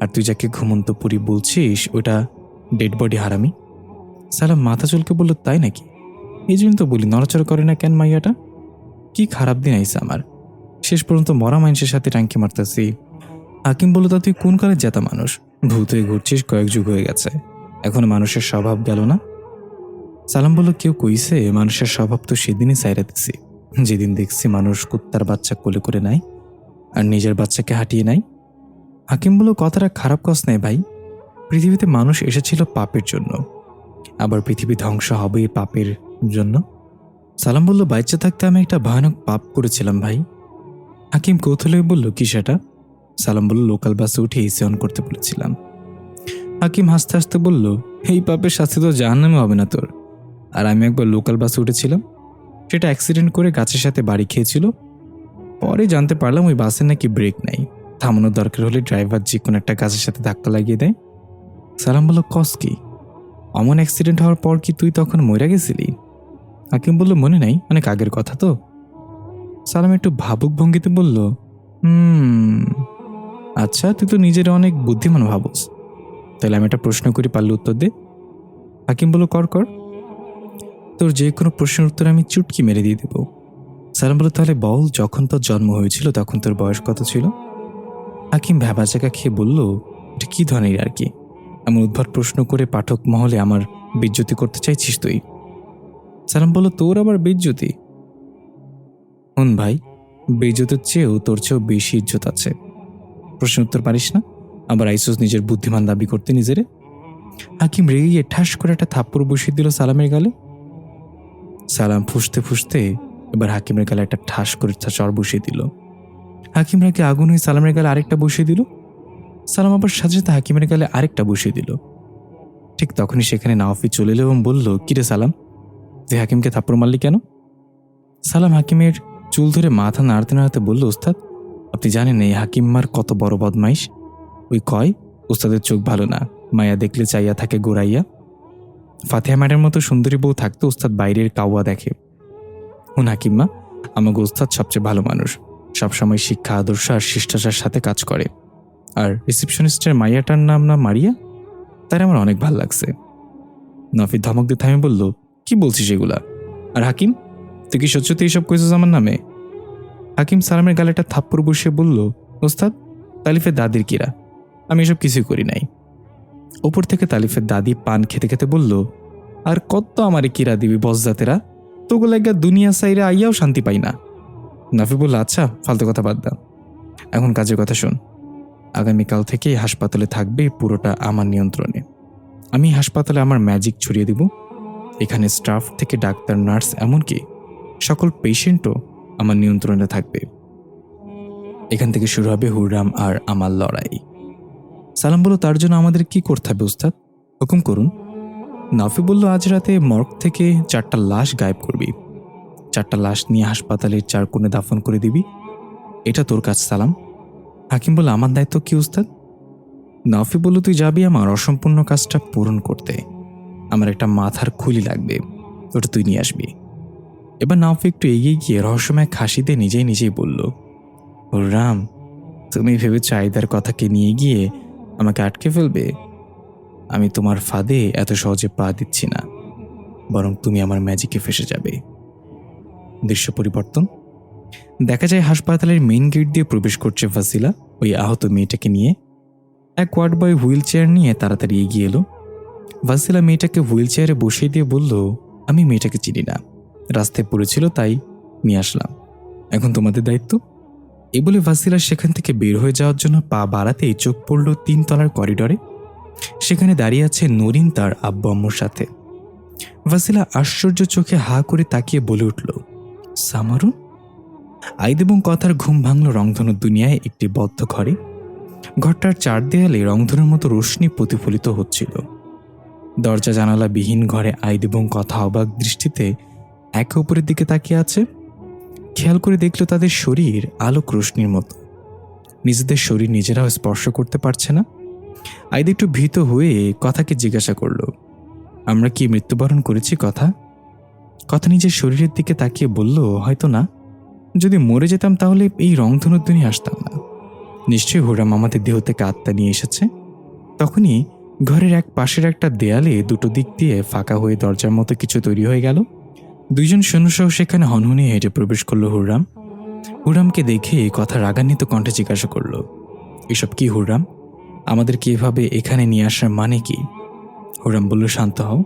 আর তুই যাকে ঘুমন্ত পুরি বলছিস ওটা ডেড বডি হারামি। সালাম মাথা চুলকে বলল, তাই নাকি? এই জন্য তো বলি নড়াচড়া করে না কেন মাইয়াটা। কি খারাপ দিন আইসে আমার, শেষ পর্যন্ত মরা মানুষের সাথে টাঙ্কি মারতেছি। হাকিম বলল, তা তুই কোন কালে জেতা মানুষ? ভূত হয়ে ঘুরছিস, কয়েক যুগ হয়ে গেছে, এখন মানুষের স্বভাব গেল না? সালাম বলল, কেউ কইছে মানুষের স্বভাব তো সেদিনই সাইরা দিছি, যেদিন দেখছি মানুষ কুত্তার বাচ্চা কোলে করে নেয় আর নিজের বাচ্চাকে হাঁটিয়ে নেয়। হাকিম বলল, কথাটা খারাপ কস নাই ভাই, পৃথিবীতে মানুষ এসেছিল পাপের জন্য, আবার পৃথিবী ধ্বংস হবে এই পাপের জন্য। সালাম বলল, বাচ্চা থাকতে আমি একটা ভয়ানক পাপ করেছিলাম ভাই। হাকিম কৌতূহলে বলল, কি সেটা? সালাম বলল, লোকাল বাসে উঠে এসি অন করতে বলেছিলাম। হাকিম হাসতে হাসতে বলল, এই পাপের শাস্তি তো জাহান্নামে হবে না তোর। আর আমি একবার লোকাল বাসে উঠেছিলাম, সেটা অ্যাক্সিডেন্ট করে গাছের সাথে বাড়ি খেয়েছিল। পরে জানতে পারলাম ওই বাসের নাকি ব্রেক নাই, থামানোর দরকার হলে ড্রাইভার যে কোনো একটা গাছের সাথে ধাক্কা লাগিয়ে দেয়। সালাম বলল, কস কি? অমন অ্যাক্সিডেন্ট হওয়ার পর কি তুই তখন মরে গেছিলি? হাকিম বলল, মনে নাই, অনেক আগের কথা তো। সালাম একটু ভাবুক ভঙ্গিতে বলল, আচ্ছা, তুই তো নিজের অনেক বুদ্ধিমান ভাবস, তাহলে আমি একটা প্রশ্ন করি, পারলে উত্তর দে। হাকিম বলল, কর কর, তোর যে কোনো প্রশ্নের উত্তর আমি চুটকি মেরে দিয়ে দেব। সালাম বলল, তাহলে বল, যখন তোর জন্ম হয়েছিল তখন তোর বয়স কত ছিল? হাকিম ভ্যাবাচাকা খেয়ে বলল, এটা কি ধরনের আর কি, এমন উদ্ভট প্রশ্ন করে পাঠক মহলে আমার বেইজ্জতি করতে চাইছিস তুই? সালাম বলল, তোর আবার বেইজ্জতি? হুন ভাই, বেইজ্জতের চেয়েও তোর চেয়েও বেশি ইজ্জত আছে। প্রশ্নের উত্তর পারিস না, আবার আইসোস নিজের বুদ্ধিমান দাবি করতে নিজেরে। হাকিম রেগে গিয়ে ঠাস করে একটা থাপ্পড় বসিয়ে দিল সালামের গালে। সালাম ফুঁসতে ফুঁসতে এবার হাকিমের গালে একটা ঠাস করে চড় বসিয়ে দিল। হাকিম রাগে আগুন হয়ে সালামের গালে আরেকটা বসিয়ে দিল। সালাম আবার সাথে সাথে হাকিমের গালে আরেকটা বসিয়ে দিল। ঠিক তখনই সেখানে নাওফি চলে এলো এবং বলল, কিরে সালাম, তুই হাকিমকে থাপ্পড় মারলি কেন? সালাম হাকিমের চুল ধরে মাথা নাড়তে নাড়তে বলল, ওস্তাদ, আপনি জানেন এই হাকিম মার কত বড় বদমাইশ। ওই কয় ওস্তাদের চোখ ভালো না, মায়া দেখলে চাইয়া থাকে গোড়াইয়া। ফাতেহা ম্যাডামের মতো সুন্দরী বউ থাকতে ওস্তাদ বাইরের কাওয়া দেখে। হুন হাকিম্মা, আমাকে ওস্তাদ সবচেয়ে ভালো মানুষ, সবসময় শিক্ষা আদর্শ আর শিষ্টাচার সাথে কাজ করে। আর রিসেপশনিস্টের মাইয়াটার নাম না মারিয়া, তার আমার অনেক ভাল লাগছে। নাফি ধমক দিয়ে থামে বলল, কি বলছিস এগুলা? আর হাকিম, তুই কি সত্যি এইসব কইছিস আমার নামে? হাকিম সালামের গালে একটা থাপ্পড় বসিয়ে বলল, ওস্তাদ, তালিফের দাদির কিরা, আমি এসব কিছুই করি নাই। ওপর থেকে তালিফের দাদি পান খেতে খেতে বলল, আর কত আমারে কিরা দিবি বজ্জাতেরা, তোগুলো একটা দুনিয়া সাইরে আইয়াও শান্তি পাই না। নাফি বলল, আচ্ছা ফালতু কথা বাদ দাও, এখন কাজের কথা শোন। আগামীকাল থেকে হাসপাতালে থাকবে পুরোটা আমার নিয়ন্ত্রণে। আমি হাসপাতালে আমার ম্যাজিক ছড়িয়ে দিব। এখানে স্টাফ থেকে ডাক্তার, নার্স, এমনকি সকল পেশেন্টও আমার নিয়ন্ত্রণে থাকবে। এখান থেকে শুরু হবে হুররাম আর আমার লড়াই। সালাম বলল, তার জন্য আমাদের কি করতে হবে উস্তাদ, হুকুম করুন। নাফি বলল, আজ রাতে মর্গ থেকে 4টা লাশ গায়েব করবি। 4টা লাশ নিয়ে হাসপাতালের 4 কোণে দাফন করে দিবি। এটা তোর কাজ সালাম। হাকিম বলল, আমার দায়িত্ব কি উস্তাদ? নাফি বলল, তুই যাবি আমার অসম্পূর্ণ কাজটা পূরণ করতে। আমার একটা মাথার খুলি লাগবে, ওটা তুই নিয়ে আসবি। এবার নাফি একটু এগিয়ে গিয়ে রহস্যময় খাসিতে নিজেই নিজেই বলল, হুররাম, তুমি ভেবেছ আইদার কথাকে নিয়ে গিয়ে আমাকে আটকে ফেলবে? আমি তোমার ফাঁদে এত সহজে পা দিচ্ছি না, বরং তুমি আমার ম্যাজিকে ফেসে যাবে। দৃশ্য পরিবর্তন। দেখা যায় হাসপাতালের মেইন গেট দিয়ে প্রবেশ করছে ফাসিলা ওই আহত মেয়েটাকে নিয়ে। এক ওয়ার্ড বয় হুইল চেয়ার নিয়ে তাড়াতাড়ি এগিয়ে এলো। ফাসিলা মেয়েটাকে হুইল চেয়ারে বসিয়ে দিয়ে বলল, আমি মেয়েটাকে চিনি না, রাস্তায় পড়েছিল তাই নিয়ে আসলাম, এখন তোমাদের দায়িত্ব। এই বলে ফাসিলা সেখান থেকে বের হয়ে যাওয়ার জন্য পা বাড়াতেই চোখ পড়ল 3 তলার করিডরে। সেখানে দাঁড়িয়ে আছে নরিন তার আব্বু আম্মুর সাথে। ফাসিলা আশ্চর্য চোখে হা করে তাকিয়ে বলে উঠল, সামারুন। আইদ এবং কথার ঘুম ভাঙল রংধনুর দুনিয়ায় একটি বদ্ধ ঘরে। ঘরটার 4 দেয়ালে রংধনুর মতো রোশনি প্রতিফলিত হচ্ছিল। দরজা জানালা বিহীন ঘরে আইদ এবং কথা অবাক দৃষ্টিতে একে অপরের দিকে তাকিয়ে আছে। খেয়াল করে দেখল তাদের শরীর আলোক রোশনির মতো, নিজেদের শরীর নিজেরাও স্পর্শ করতে পারছে না। আইদ একটু ভীত হয়ে কথাকে জিজ্ঞাসা করল, আমরা কি মৃত্যুবরণ করেছি কথা? কথা নিজের শরীরের দিকে তাকিয়ে বলল, হয়তো না, যদি মরে যেতাম তাহলে এই রংধনুর দুনিয়া আসতাম না। নিশ্চয়ই হুররাম আমাদের দেহ থেকে আত্মা নিয়ে এসেছে। তখনই ঘরের এক পাশের একটা দেয়ালে দুটো দিক দিয়ে ফাঁকা হয়ে দরজার মতো কিছু তৈরি হয়ে গেল। 2 জন সৈন্যসহ সেখানে হনহনিয়ে হেঁটে প্রবেশ করল হুররাম। হুররামকে দেখে কথা রাগান্বিত কণ্ঠে জিজ্ঞাসা করল, এসব কি হুররাম? আমাদেরকে এভাবে এখানে নিয়ে আসার মানে কি? হুররাম বলল, শান্ত হও,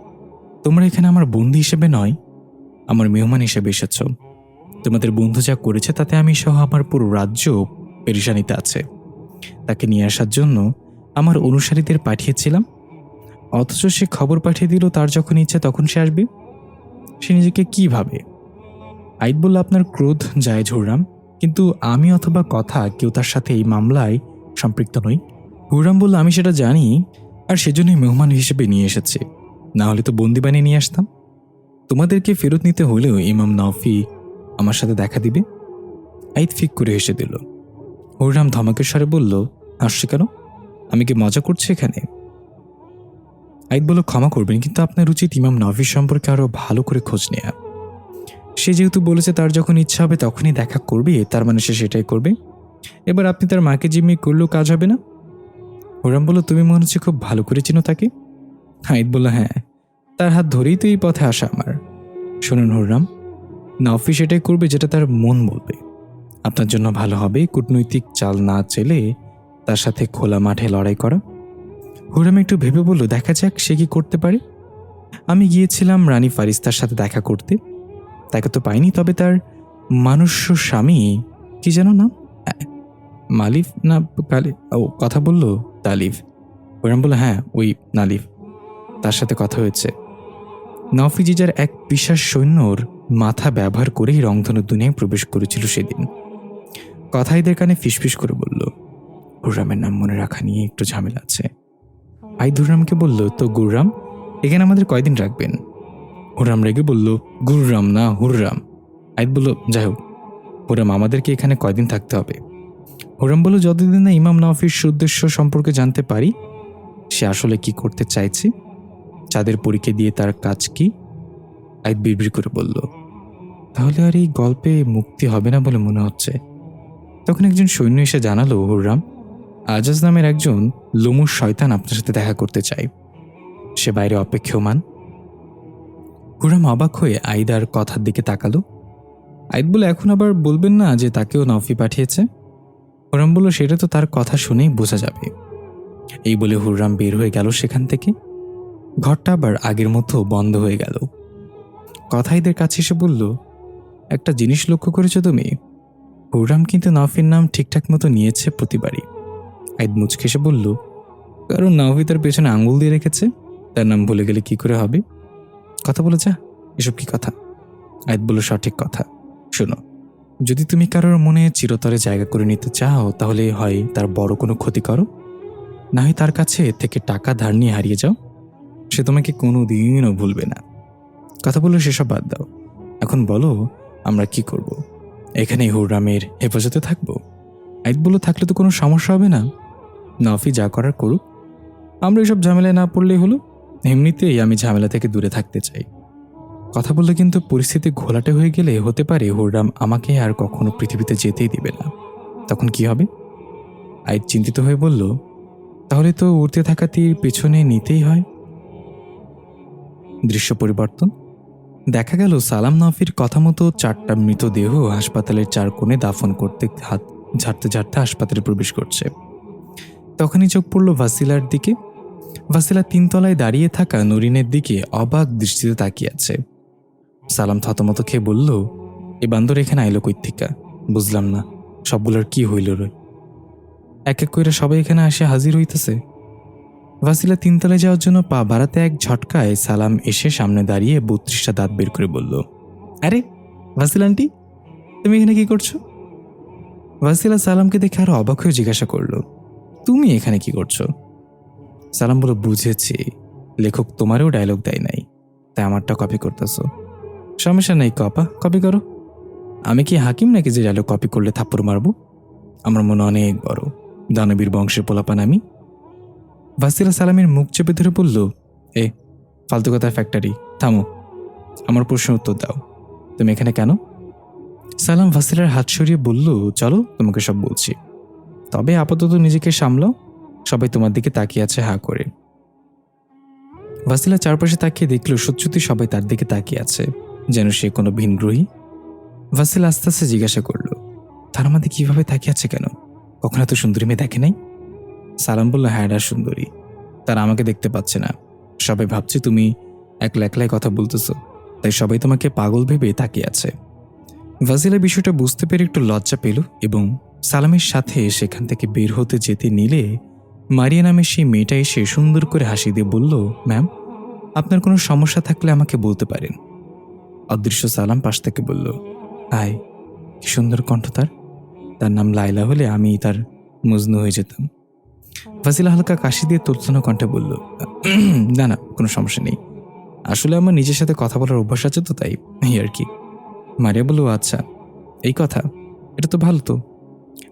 তোমরা এখানে আমার বন্ধু হিসেবে নয়, আমার মেহমান হিসেবে এসেছ। তোমাদের বন্ধু যা করেছে তাতে আমি সহ আমার পুরো রাজ্য পেরেশানিতে আছে। তাকে নিয়ে আসার জন্য আমার অনুসারীদের পাঠিয়েছিলাম, অথচ সে খবর পাঠিয়ে দিল তার যখন ইচ্ছে তখন সে আসবে। সে নিজেকে কি ভাবে? আইদ বলল, আপনার ক্রোধ জায়েজ হুররাম, কিন্তু আমি অথবা কথা কেউ তার সাথে এই মামলায় সম্পৃক্ত নই। হুররাম বলল, আমি সেটা জানি, আর সেজন্যই মেহমান হিসেবে নিয়ে এসেছি, না হলে তো বন্দি বানিয়ে নিয়ে আসতাম। তোমাদেরকে ফেরত নিতে হলেও ইমাম নাফি আমার সাথে দেখা দিবে। আইদ ফিক করে হেসে দিল। হুররাম ধমকের স্বরে বলল, হাসছে কেন? আমি কি মজা করছি এখানে? আইদ বলল, ক্ষমা করবেন, কিন্তু আপনার উচিত ইমাম নাফি সম্পর্কে আরো ভালো করে খোঁজ নেয়া। সে যেহেতু বলেছে তার যখন ইচ্ছা হবে তখনই দেখা করবে, তার মানে সে সেটাই করবে। এবার আপনি তার মাকে জিম্মি করলেও কাজ হবে না। হুররাম বলল, তুমি মনে হচ্ছে খুব ভালো করে চিনো তাকে। আইদ বলল, হ্যাঁ, তার হাত ধরেই তো এই পথে আসা আমার। শুনুন হুররাম, নাফি সেটাই করবে যেটা তার মন বলবে। আপনার জন্য ভালো হবে কূটনৈতিক চাল না চেলে তার সাথে খোলা মাঠে লড়াই করা। হুররাম একটু ভেবে বলল, দেখা যাক সে কি করতে পারে। আমি গিয়েছিলাম রানী ফারিস্তার সাথে দেখা করতে, তাকে তো পাইনি, তবে তার মানুষ্য স্বামী, কি যেন নাম, মালিফ না ও কথা বলল তালিফ। হুররাম বলল, হ্যাঁ ওই নালিফ, তার সাথে কথা হয়েছে। নাফি জিজার এক বিশাল সৈন্যর মাথা ব্যবহার করেই রংধনুর দুনিয়ায় প্রবেশ করেছিল সেদিন। কথাইদের কানে ফিসফিস করে বলল, হুররামের নাম মনে রাখা নিয়ে একটু ঝামেলা আছে। আইদ হুররামকে বলল, তো গুররাম এখানে আমাদের কয়দিন রাখবেন? হুররাম রেগে বলল, গুররাম না হুররাম। আইদ বলল, যাই হোক, হুররাম আমাদেরকে এখানে কয়দিন থাকতে হবে? হুররাম বলল, যতদিন না ইমাম নাফির উদ্দেশ্য সম্পর্কে জানতে পারি, সে আসলে কি করতে চাইছে, চাঁদের পরীক্ষা দিয়ে তার কাজ কি। আইদ বিড়বিড় করে বলল, তাহলে আর এই গল্পে মুক্তি হবে না বলে মনে হচ্ছে। তখন একজন সৈন্য এসে জানালো, হুররাম, আজাজ নামের একজন লোমুর শয়তান আপনার সাথে দেখা করতে চায়, সে বাইরে অপেক্ষমান। হুররাম অবাক হয়ে আইদ আর কথার দিকে তাকালো। আইদ বলে, এখন আবার বলবেন না যে তাকেও নাফি পাঠিয়েছে? হুররাম বলল, সেটা তো তার কথা শুনেই বোঝা যাবে। এই বলে হুররাম বের হয়ে গেল সেখান থেকে। ঘরটা আবার আগের মতো বন্ধ হয়ে গেল। কথাইদের কাছে এসে বলল, একটা জিনিস লক্ষ্য করেছো তুমি? হুররাম কিন্তু নাফির নাম ঠিকঠাক মতো নিয়েছে প্রতিবারই। আইদ মুচকে এসে বলল, কারণ নাফি তার পেছনে আঙুল দিয়ে রেখেছে, তার নাম ভুলে গেলে কি করে হবে? কথা বলে যা, এসব কি কথা? আইদ বলল, সঠিক কথা। শোনো, যদি তুমি কারোর মনে চিরতরে জায়গা করে নিতে চাও, তাহলে হয় তার বড় কোনো ক্ষতি করো, না হয় তার কাছে থেকে টাকা ধার নিয়ে হারিয়ে যাও। সে তোমাকে কোনো দিনও ভুলবে না। কথা বললো, সেসব বাদ দাও, এখন বলো আমরা কি করব? এখানেই হুররামের হেফাজতে থাকবো? আইদ বলল, থাকলে তো কোনো সমস্যা হবে না, নাফি যা করার করুক, আমরা এসব ঝামেলায় না পড়লেই হলো। এমনিতেই আমি ঝামেলা থেকে দূরে থাকতে চাই। কথা বললে কিন্তু পরিস্থিতি ঘোলাটে হয়ে গেলে হতে পারে হুররাম আমাকে আর কখনো পৃথিবীতে যেতেই দিবে না। তখন কি হবে? আইদ চিন্তিত হয়ে বলল, তাহলে তো উড়তে থাকা তীর পেছনে নিতেই হয়। দৃশ্য পরিবর্তন। দেখা গেল সালাম নাফির কথা মতো 4টা মৃতদেহ হাসপাতালের 4 কোণে দাফন করতে হাত ঝাড়তে ঝাড়তে হাসপাতালে প্রবেশ করছে। তখনই চোখ পড়ল ভাসিলার দিকে। ভাসিলা 3 তলায় দাঁড়িয়ে থাকা নরিনের দিকে অবাক দৃষ্টিতে তাকিয়ে আছে। সালাম থতমত খেয়ে বলল, এই বান্দর এখানে আইলো কই থিকা? বুঝলাম না, সবগুলোর কি হইল রে? এক এক করে সবাই এখানে আসে হাজির হইতেছে। ভাসিলা 3 তলায় যাওয়ার জন্য পা বাড়াতে এক ঝটকায় সালাম এসে সামনে দাঁড়িয়ে 32টা দাঁত বের করে বলল, আরে ভাসিলা আন্টি, তুমি এখানে কি করছো? ভাসিলা সালামকে দেখে আরো অবাক হয়ে জিজ্ঞাসা করলো, তুমি এখানে কি করছো? সালাম বলল, বুঝেছি, লেখক তোমারও ডায়লগ দেয় নাই, তাই আমারটা কপি করতেছো। সমস্যা নেই, কপি করো। আমি কি হাকিম নাকি যে ডায়লগ কপি করলে থাপ্পড় মারবো? আমার মনে অনেক বড়, দানবীর বংশের পোলাপান আমি। ভাসিলা সালামের মুখ চেপে ধরে বলল, এ ফালতু কথা ফ্যাক্টরি, থামো, আমার প্রশ্নের উত্তর দাও, তুমি এখানে কেন? সালাম ভাসিলার হাত সরিয়ে বলল, চলো তোমাকে সব বলছি, তবে আপাতত নিজেকে সামলাও, সবাই তোমার দিকে তাকিয়ে আছে হা করে। ভাসিলা চারপাশে তাকিয়ে দেখল সত্যি সবাই তার দিকে তাকিয়ে আছে, যেন সে কোনো ভিনগ্রহী। ভাসিলা আস্তে আস্তে জিজ্ঞাসা করল, তার মধ্যে কিভাবে তাকিয়ে আছে কেন? কখনো এত সুন্দরী মেয়ে দেখে নাই? সালাম বলল, হ্যাঁ এটা সুন্দরী, তারা আমাকে দেখতে পাচ্ছে না, সবাই ভাবছে তুমি একলা একলাই কথা বলতেছো, তাই সবাই তোমাকে পাগল ভেবে তাকিয়ে আছে। ভাসিলা বিষয়টা বুঝতে পেরে একটু লজ্জা পেল এবং সালামের সাথে সেখান থেকে বের হতে যেতে নিলে মারিয়া নামের সেই মেয়েটা এসে সুন্দর করে হাসি দিয়ে বলল, ম্যাম, আপনার কোনো সমস্যা থাকলে আমাকে বলতে পারেন। অদৃশ্য সালাম পাশ থেকে বলল, হাই, কি সুন্দর কণ্ঠ তার, তার নাম লাইলা হলে আমি তার মজনু হয়ে যেতাম। ভাসিলা হালকা কাশি দিয়ে তোলসানো কণ্ঠে বলল, না না, কোনো সমস্যা নেই, আসলে আমার নিজের সাথে কথা বলার অভ্যাস আছে তো, তাই এই আর কি। মারিয়া বলল, আচ্ছা এই কথা, এটা তো ভালো, তো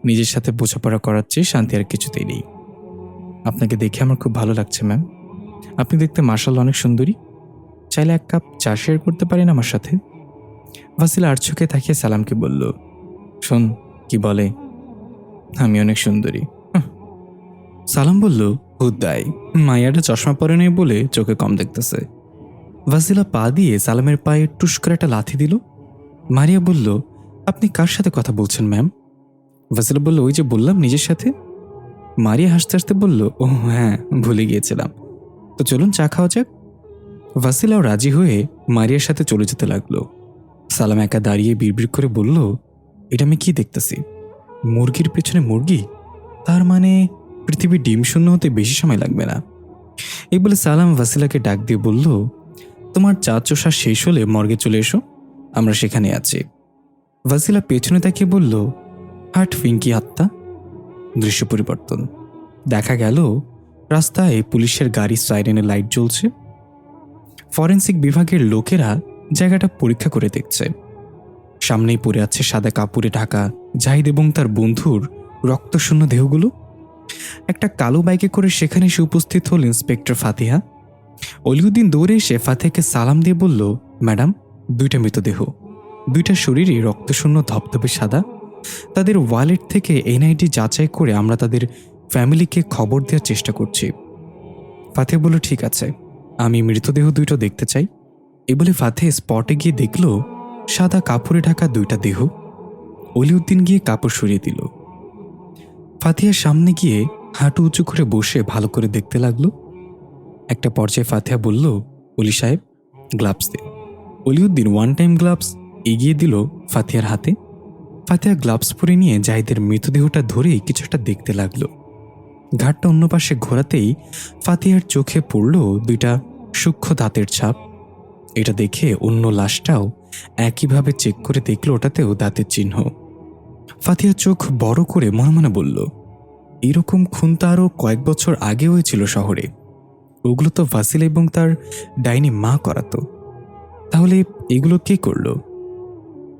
নিজের সাথে বোঝাপড়া করার চেয়ে শান্তি আর কিছুতেই নেই। আপনাকে দেখে আমার খুব ভালো লাগছে ম্যাম, আপনি দেখতে মার্শাল অনেক সুন্দরী, চাইলে 1 কাপ চা শেয়ার করতে পারেন আমার সাথে? ভাসিলা আর চোখে তাকিয়ে সালামকে বলল, শোন কি বলে, আমি অনেক সুন্দরী। সালাম বলল, হুদ্দাই, মায়াটা চশমা পরে নেই বলে চোখে কম দেখতেছে। ভাসিলা পা দিয়ে সালামের পায়ে টুস করে একটা লাথি দিল। মারিয়া বলল, আপনি কার সাথে কথা বলছেন ম্যাম? ভাসিলা বলল, ওই যে বললাম নিজের সাথে। মারিয়া হাসতে হাসতে বলল, ও হ্যাঁ, ভুলে গিয়েছিলাম, তো চলুন চা খাওয়া যাক। ভাসিলাও রাজি হয়ে মারিয়ার সাথে চলে যেতে লাগলো। সালাম একা দাঁড়িয়ে বিড়বিড় করে বলল, এটা আমি কি দেখতেছি? মুরগির পেছনে মুরগি, তার মানে পৃথিবীর ডিম শূন্য হতে বেশি সময় লাগবে না। এই বলে সালাম ভাসিলাকে ডাক দিয়ে বলল, তোমার চা চোষা শেষ হলে মর্গে চলে এসো, আমরা সেখানে আছি। ভাসিলা পেছনে তাকিয়ে বলল, হার্ট ফিঙ্কি আত্মা। দৃশ্য পরিবর্তন। দেখা গেল রাস্তায় পুলিশের গাড়ি সাইরেনের লাইট জ্বলছে। ফরেন্সিক বিভাগের লোকেরা জায়গাটা পরীক্ষা করে দেখছে। সামনেই পড়ে আছে সাদা কাপড়ে ঢাকা জাহিদ এবং তার বন্ধুর রক্তশূন্য দেহগুলো। একটা কালো বাইকে করে সেখানে এসে উপস্থিত হল ইন্সপেক্টর ফাতিহা। অলিউদ্দিন দৌড়ে এসে ফাতিহাকে সালাম দিয়ে বলল, ম্যাডাম, 2টা মৃতদেহ, 2টা শরীরে রক্তশূন্য, ধবধবে সাদা, তাদের ওয়ালেট থেকে এনআইডি যাচাই করে আমরা তাদের ফ্যামিলিকে খবর দেওয়ার চেষ্টা করছি। ফাতিহা বলল, ঠিক আছে, আমি মৃতদেহ 2টো দেখতে চাই। এ বলে ফাতিহা স্পটে গিয়ে দেখল সাদা কাপড়ে ঢাকা 2টা দেহ। অলিউদ্দিন গিয়ে কাপড় সরিয়ে দিল। ফাতিহার সামনে গিয়ে হাঁটু উঁচু করে বসে ভালো করে দেখতে লাগলো। একটা পর্যায়ে ফাতিহা বলল, অলি সাহেব, গ্লাভস দে। অলিউদ্দিন ওয়ান টাইম গ্লাভস এগিয়ে দিল ফাতিহার হাতে। ফাতিহা গ্লাভস পরে নিয়ে জাহিদের মৃতদেহটা ধরে কিছু একটা দেখতে লাগলো। ঘাটটা অন্য পাশে ঘোরাতেই ফাতিহার চোখে পড়ল দুইটা সূক্ষ্ম দাঁতের ছাপ। এটা দেখে অন্য লাশটাও একইভাবে চেক করে দেখল, ওটাতেও দাঁতের চিহ্ন। ফাতিহা চোখ বড় করে মনে মনে বলল, এরকম খুন তো আরও কয়েক বছর আগে হয়েছিল শহরে। ওগুলো তো ভাসিল এবং তার ডাইনি মা করাতো। তাহলে এগুলো কে করলো?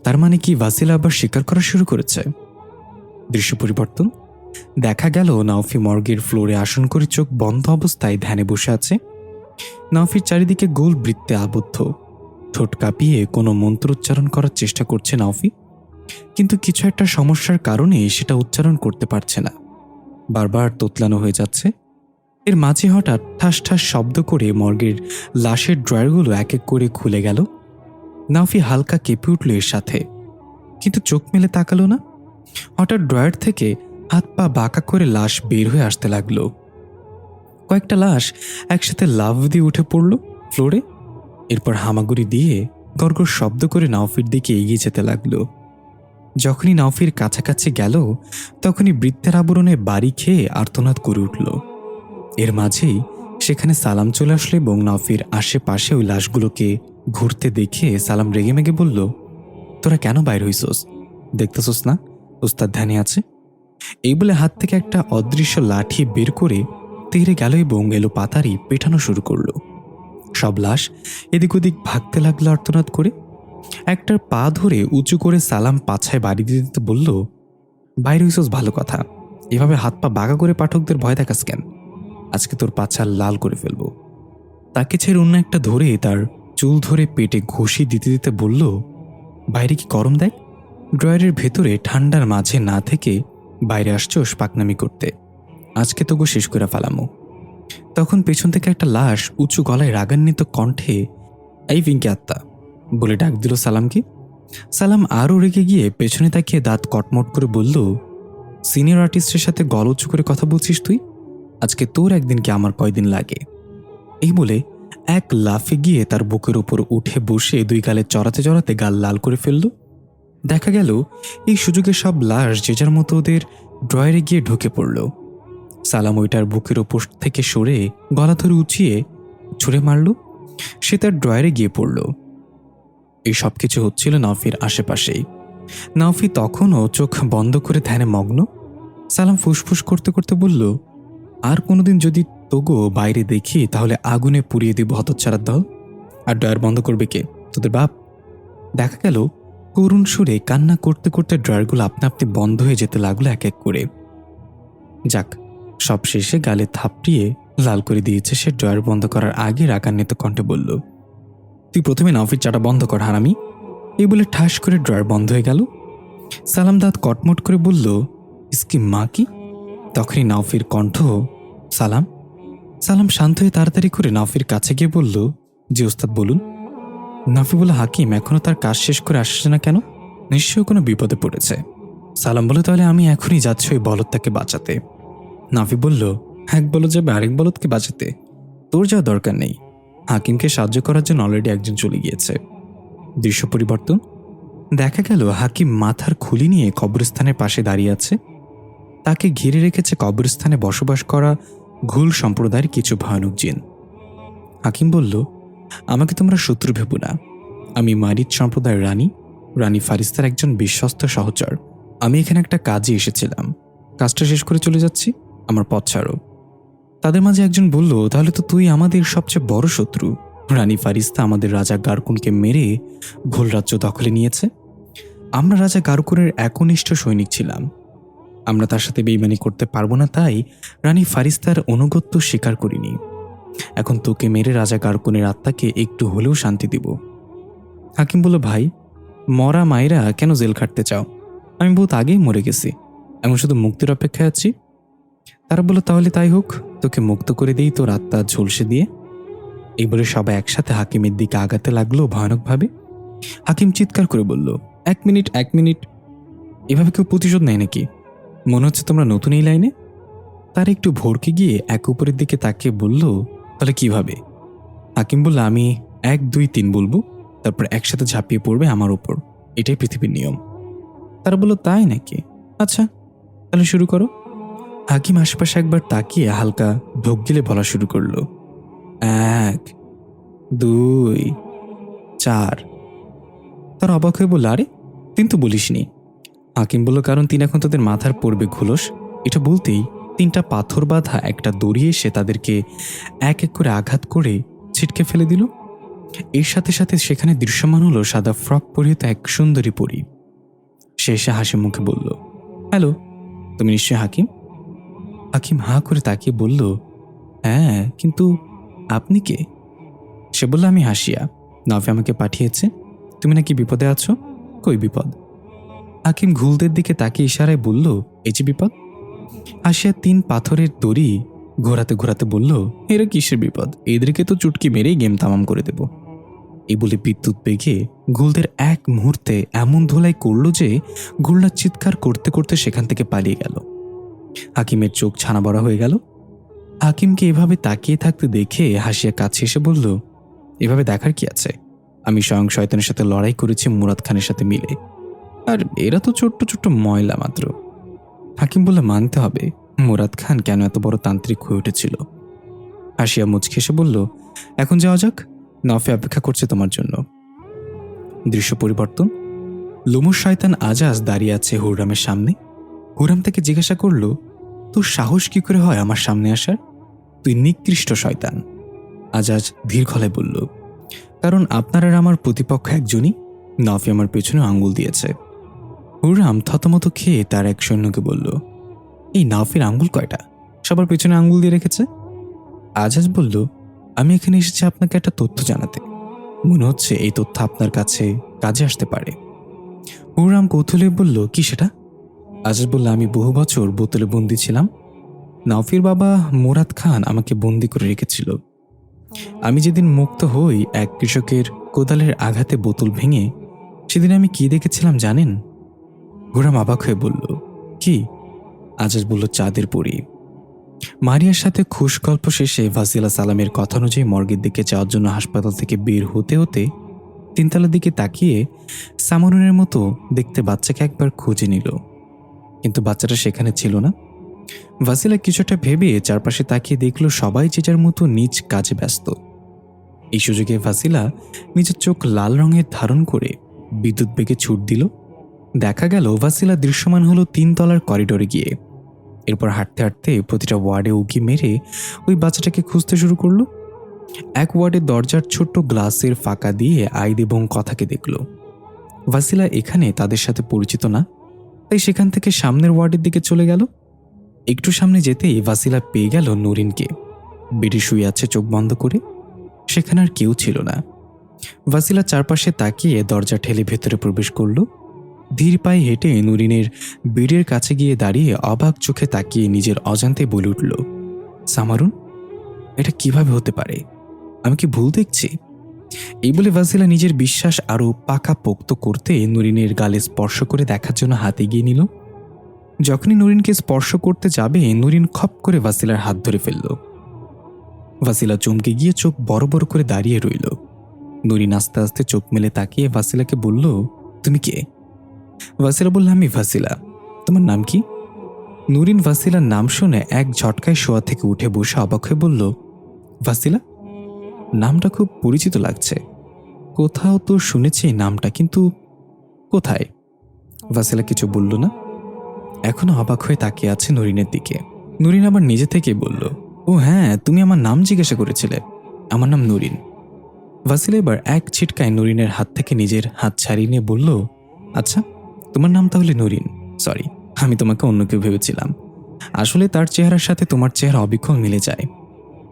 তার মানে কি ভাসিলা আবার স্বীকার করা শুরু করেছে? দৃশ্য পরিবর্তন। দেখা গেল নাওফি মর্গের ফ্লোরে আসন করে চোখ বন্ধ অবস্থায় ধ্যানে বসে আছে। নাওফির চারিদিকে গোল বৃত্তে আবদ্ধ। ঠোঁট কাঁপিয়ে কোনো মন্ত্র উচ্চারণ করার চেষ্টা করছে নাওফি, কিন্তু কিছু একটা সমস্যার কারণে সেটা উচ্চারণ করতে পারছে না। বারবার তোতলানো হয়ে যাচ্ছে। এর মাঝে হঠাৎ ঠাস ঠাস শব্দ করে মর্গের লাশের ড্রয়ারগুলো এক এক করে খুলে গেল। নাওফি হালকা কেঁপে উঠল এর সাথে, কিন্তু চোখ মেলে তাকালো না। হঠাৎ ড্রয়ার থেকে হাত পা বাঁকা করে লাশ বের হয়ে আসতে লাগলো। কয়েকটা লাশ একসাথে লাফ দিয়ে উঠে পড়ল ফ্লোরে। এরপর হামাগুড়ি দিয়ে গড়গড় শব্দ করে নাওফির দিকে এগিয়ে যেতে লাগলো। যখনই নাওফির কাছাকাছি গেল তখনই বৃত্তের আবরণে বাড়ি খেয়ে আর্তনাদ করে উঠল। এর মাঝেই সেখানে সালাম চলে আসলো এবং নাওফির আশেপাশে ওই লাশগুলোকে ঘুরতে দেখে সালাম রেগেমেগে বলল, তোরা কেন বাইর হইছস? দেখতেছস না ওস্তাদ ধ্যানে আছে? এই বলে হাত থেকে একটা অদৃশ্য লাঠি বের করে তেড়ে গেল এবং এলো পাতারি পেটানো শুরু করলো। সব লাশ এদিক ওদিক ভাগতে লাগলো আর্তনাদ করে। একটার পা ধরে উঁচু করে সালাম পাছায় বাড়ি দিতে দিতে বলল, বাইরে হইছস ভালো কথা, এভাবে হাত পা বাঁকা করে পাঠকদের ভয় দেখাস কেন? আজকে তোর পাছা লাল করে ফেলবো। তাকে ছেড়ে অন্য একটা ধরে তার চুল ধরে পেটে ঘষি দিতে দিতে বলল, বাইরে কি গরম দেখ? ড্রয়ারের ভেতরে ঠান্ডার মাঝে না থেকে বাইরে আসছোস পাকনামি করতে। আজকে তোকে শেষ করে ফেলামো। তখন পেছন থেকে একটা লাশ উঁচু গলায় রাগান্বিত কণ্ঠে, এই পিঙ্কি আত্মা বলে ডাক দিল সালামকে। সালাম আরও রেগে গিয়ে পেছনে তাকিয়ে দাঁত কটমট করে বলল, সিনিয়র আর্টিস্টের সাথে গলা উঁচু করে কথা বলছিস তুই? আজকে তোর একদিন কি আমার কয়দিন লাগে? এই বলে এক লাফে গিয়ে তার বুকের উপর উঠে বসে দুই গালে চড়াতে চড়াতে গাল লাল করে ফেলল। দেখা গেল এই সুযোগে সব লাশ যে যার মতো ওদের ড্রয়ারে গিয়ে ঢুকে পড়ল। সালাম ওইটার বুকের ওপর থেকে সরে গলা ধরে উঁচিয়ে ছুঁড়ে মারল। সে তার ড্রয়ারে গিয়ে পড়ল। এই সব কিছু হচ্ছিল নাওফির আশেপাশেই। নাওফি তখনও চোখ বন্ধ করে ধ্যানে মগ্ন। সালাম ফুসফুস করতে করতে বলল, আর কোনোদিন যদি তোগো বাইরে দেখি তাহলে আগুনে পুড়িয়ে দিব হতচ্ছাড়ার দল। আর ড্রয়ার বন্ধ করবে কে? তোদের বাপ। দেখা গেল করুণ সুরে কান্না করতে করতে ড্রয়ারগুলো আপনা আপনি বন্ধ হয়ে যেতে লাগলো এক এক করে। যাক, সব শেষে গালে থাপড়িয়ে লাল করে দিয়েছে সে। ড্রয়ার বন্ধ করার আগে রাগান্বিত কণ্ঠে বলল, তুই প্রথমে নাওফির চাটা বন্ধ কর হারামি। এই বলে ঠাস করে ড্রয়ার বন্ধ হয়ে গেল। সালাম দাঁত কটমট করে বলল, ইসকি মা কি? তখনই নাওফির কণ্ঠ, সালাম। সালাম শান্ত হয়ে তাড়াতাড়ি করে নাওফির কাছে গিয়ে বলল, জি ওস্তাদ বলুন। নাফি বলল, হাকিম এখনো তার কাজ শেষ করে আসছে না কেন? নিশ্চয়ই কোনো বিপদে পড়েছে। সালাম বলল, তাহলে আমি এখনই যাচ্ছি ওই বলদটাকে বাঁচাতে। নাফি বলল, এক বলদ যাবে আরেক বলদকে বাঁচাতে? তোর যাওয়া দরকার নেই, হাকিমকে সাহায্য করার জন্য অলরেডি একজন চলে গিয়েছে। দৃশ্য পরিবর্তন। দেখা গেল হাকিম মাথার খুলি নিয়ে কবরস্থানের পাশে দাঁড়িয়ে আছে। তাকে ঘিরে রেখেছে কবরস্থানে বসবাস করা ঘুল সম্প্রদায়ের কিছু ভয়ানক জিন। হাকিম বলল, আমাকে তোমরা শত্রু ভেবো না। আমি মারিদ সম্প্রদায়ের রানী ফারিস্তার একজন বিশ্বস্ত সহচর। আমি এখানে একটা কাজে এসেছিলাম, কাজটা শেষ করে চলে যাচ্ছি, আমার পথ ছাড়ো। তাদের মাঝে একজন বলল, তাহলে তো তুই আমাদের সবচেয়ে বড় শত্রু। রানী ফারিস্তা আমাদের রাজা গারকুনকে মেরে ঘোল রাজ্য দখলে নিয়েছে। আমরা রাজা গারকুনের একনিষ্ঠ সৈনিক ছিলাম। আমরা তার সাথে বেইমানি করতে পারবো না, তাই রানী ফারিস্তার অনুগত্য স্বীকার করিনি। এখন তোকে মেরে রাজা গারকুনের আত্মাকে একটু হলেও শান্তি দিব। হাকিম বলল, ভাই মরা মায়েরা কেন জেল খাটতে চাও? আমি বহুত আগেই মরে গেছি, এখন শুধু মুক্তির অপেক্ষায় আছি। তারা বলল, তাহলে তাই হোক, তোকে মুক্ত করে দিই তোর আত্মা ঝলসে দিয়ে। এই বলে সবাই একসাথে হাকিমের দিকে আগাতে লাগলো ভয়ানকভাবে। হাকিম চিৎকার করে বলল, এক মিনিট, এভাবে কেউ প্রতিশোধ নেয় নাকি? মনে হচ্ছে তোমরা নতুন এই লাইনে। তার একটু ভরকে গিয়ে এক উপরের দিকে তাকিয়ে বলল, তাহলে কিভাবে? হাকিম বলল, আমি 1 2 3 বলবো, তারপর একসাথে ঝাঁপিয়ে পড়বে আমার উপর। এটাই পৃথিবীর নিয়ম। তারা বলল, তাই নাকি? আচ্ছা, তাহলে শুরু করো। হাকিম আশেপাশে একবার তাকিয়ে হালকা ঢোক গিলে বলা শুরু করলো, 1 2 4। তার অবাক হয়ে বলল, আরে 3 তো বলিসনি। হাকিম বলল, কারণ 3 এখন তাদের মাথার পড়বে খোলস। এটা বলতেই 3টা পাথর বাঁধা একটা দড়ি এসে তাদেরকে এক এক করে আঘাত করে ছিটকে ফেলে দিল। এর সাথে সাথে সেখানে দৃশ্যমান হলো সাদা ফ্রক পরিহিত এক সুন্দরী পরী। সে এসে হাসি মুখে বলল, হ্যালো, তুমি নিশ্চয়ই হাকিম? হাকিম হাঁ করে তাকিয়ে বলল, হ্যাঁ, কিন্তু আপনি কে? সে বলল, আমি হাসিয়া, নাফি আমাকে পাঠিয়েছে। তুমি নাকি বিপদে আছো। কই বিপদ? হাকিম ঘুলদের দিকে তাকিয়ে ইশারায় বলল, এই যে বিপদ। হাসিয়া 3 পাথরের দড়ি ঘোরাতে ঘোরাতে বলল, এরা কিসের বিপদ? এদেরকে তো চুটকি মেরেই গেম তামাম করে দেব। এই বলে বিদ্যুৎ বেগে ঘুলদের এক মুহূর্তে এমন ধোলাই করল যে ঘুলরা চিৎকার করতে করতে সেখান থেকে পালিয়ে গেল। হাকিমের চোখ ছানা বড়া হয়ে গেল। হাকিমকে এভাবে তাকিয়ে থাকতে দেখে হাসিয়া কাছে এসে বলল, এভাবে দেখার কি আছে? আমি স্বয়ং শয়তানের সাথে লড়াই করেছি মুরাদ খানের সাথে মিলে, আর এরা তো ছোট্ট ছোট্ট ময়লা মাত্র। হাকিম বলল, মানতে হবে, মুরাদ খান কেন এত বড় তান্ত্রিক হয়ে উঠেছিল। হাসিয়া মুচকি এসে বলল, এখন যাওয়া যাক, নফে অপেক্ষা করছে তোমার জন্য। দৃশ্য পরিবর্তন। লোমশ শয়তান আজাজ দাঁড়িয়ে আছে হুররামের সামনে। হুররাম তাকে জিজ্ঞাসা করল, তোর সাহস কি করে হয় আমার সামনে আসার? তুই নিকৃষ্ট শয়তান। আজাজ ধীর গলায় বলল, কারণ আপনার আর আমার প্রতিপক্ষ একজনই। নফি আমার পেছনে আঙ্গুল দিয়েছে। হুররাম থতমত খেয়ে তার এক সৈন্যকে বলল, এই নাফির আঙ্গুল কয়টা? সবার পেছনে আঙ্গুল দিয়ে রেখেছে। আজাজ বলল, আমি এখানে এসেছি আপনাকে একটা তথ্য জানাতে। মনে হচ্ছে এই তথ্য আপনার কাছে কাজে আসতে পারে। হুররাম কৌতূহলে বলল, কি সেটা? আজাজ বলল, আমি বহু বছর বোতলে বন্দি ছিলাম। নাফির বাবা মুরাদ খান আমাকে বন্দি করে রেখেছিল। আমি যেদিন মুক্ত হই এক কৃষকের কোদালের আঘাতে বোতল ভেঙে, সেদিন আমি কি দেখেছিলাম জানেন? হুররাম অবাক হয়ে বলল, কি? আজাজ বলল, চাঁদের পরী। মারিয়ার সাথে খুশ গল্প শেষে ভাসিলা সালামের কথা অনুযায়ী মর্গের দিকে যাওয়ার জন্য হাসপাতাল থেকে বের হতে হতে 3 তলার দিকে তাকিয়ে সামরুনের মতো দেখতে বাচ্চাকে একবার খুঁজে নিল, কিন্তু বাচ্চাটা সেখানে ছিল না। ভাসিলা কিছুটা ভেবে চারপাশে তাকিয়ে দেখল সবাই যে যার মতো নিজ কাজে ব্যস্ত। এই সুযোগে ভাসিলা নিজের চোখ লাল রঙের ধারণ করে বিদ্যুৎ বেগে ছুট দিল। দেখা গেল ভাসিলা দৃশ্যমান হলো 3 তলার করিডোরে গিয়ে। এরপর হাঁটতে হাঁটতে প্রতিটা ওয়ার্ডে উকি মেরে ওই বাচ্চাটাকে খুঁজতে শুরু করলো। এক ওয়ার্ডের দরজার ছোট্ট গ্লাসের ফাঁকা দিয়ে আইদ এবং কথাকে দেখল। ভাসিলা এখানে তাদের সাথে পরিচিত না, তাই সেখান থেকে সামনের ওয়ার্ডের দিকে চলে গেল। একটু সামনে যেতেই ভাসিলা পেয়ে গেল নুরিনকে। বেডে শুয়ে আছে চোখ বন্ধ করে। সেখানে আর কেউ ছিল না। ভাসিলা চারপাশে তাকিয়ে দরজা ঠেলে ভেতরে প্রবেশ করল। ধীর পায়ে হেঁটে নুরিনের বেডের কাছে গিয়ে দাঁড়িয়ে অবাক চোখে তাকিয়ে নিজের অজান্তে বলে উঠল, সামারুন, এটা কিভাবে হতে পারে? আমি কি ভুল দেখছি? এই বলে ভাসিলা নিজের বিশ্বাস আরো পাকাপোক্ত করতে নুরিনের গালে স্পর্শ করে দেখার জন্য হাতে গিয়ে নিল। যখনই নুরিনকে স্পর্শ করতে যাবে নুরিন খপ করে ভাসিলার হাত ধরে ফেলল। ভাসিলা চমকে গিয়ে চোখ বড় বড় করে দাঁড়িয়ে রইল। নুরিন আস্তে আস্তে চোখ মেলে তাকিয়ে ভাসিলাকে বলল, তুমি কে? ভাসিলা বলল, আমি ভাসিলা। তোমার নাম কি? নুরিন ভাসিলার নাম শুনে এক ঝটকায় শোয়া থেকে উঠে বসে অবাক হয়ে বলল, ভাসিলা, নামটা খুব পরিচিত লাগছে। কোথাও তো শুনেছি এই নামটা, কিন্তু কোথায়? ভাসিলা কিছু বলল না। এখনো অবাক হয়ে তাকিয়ে আছে নুরিনের দিকে। নুরিন আবার নিজে থেকেই বলল, ও হ্যাঁ, তুমি আমার নাম জিজ্ঞাসা করেছিলে। আমার নাম নুরিন। ভাসিলা এবার এক ছিটকায় নুরিনের হাত থেকে নিজের হাত ছাড়িয়ে নিয়ে বলল, আচ্ছা, তোমার নাম তাহলে নুরিন। সরি, আমি তোমাকে অন্য কেউ ভেবেছিলাম। আসলে তার চেহারার সাথে তোমার চেহারা অবিক্ষণ মিলে যায়।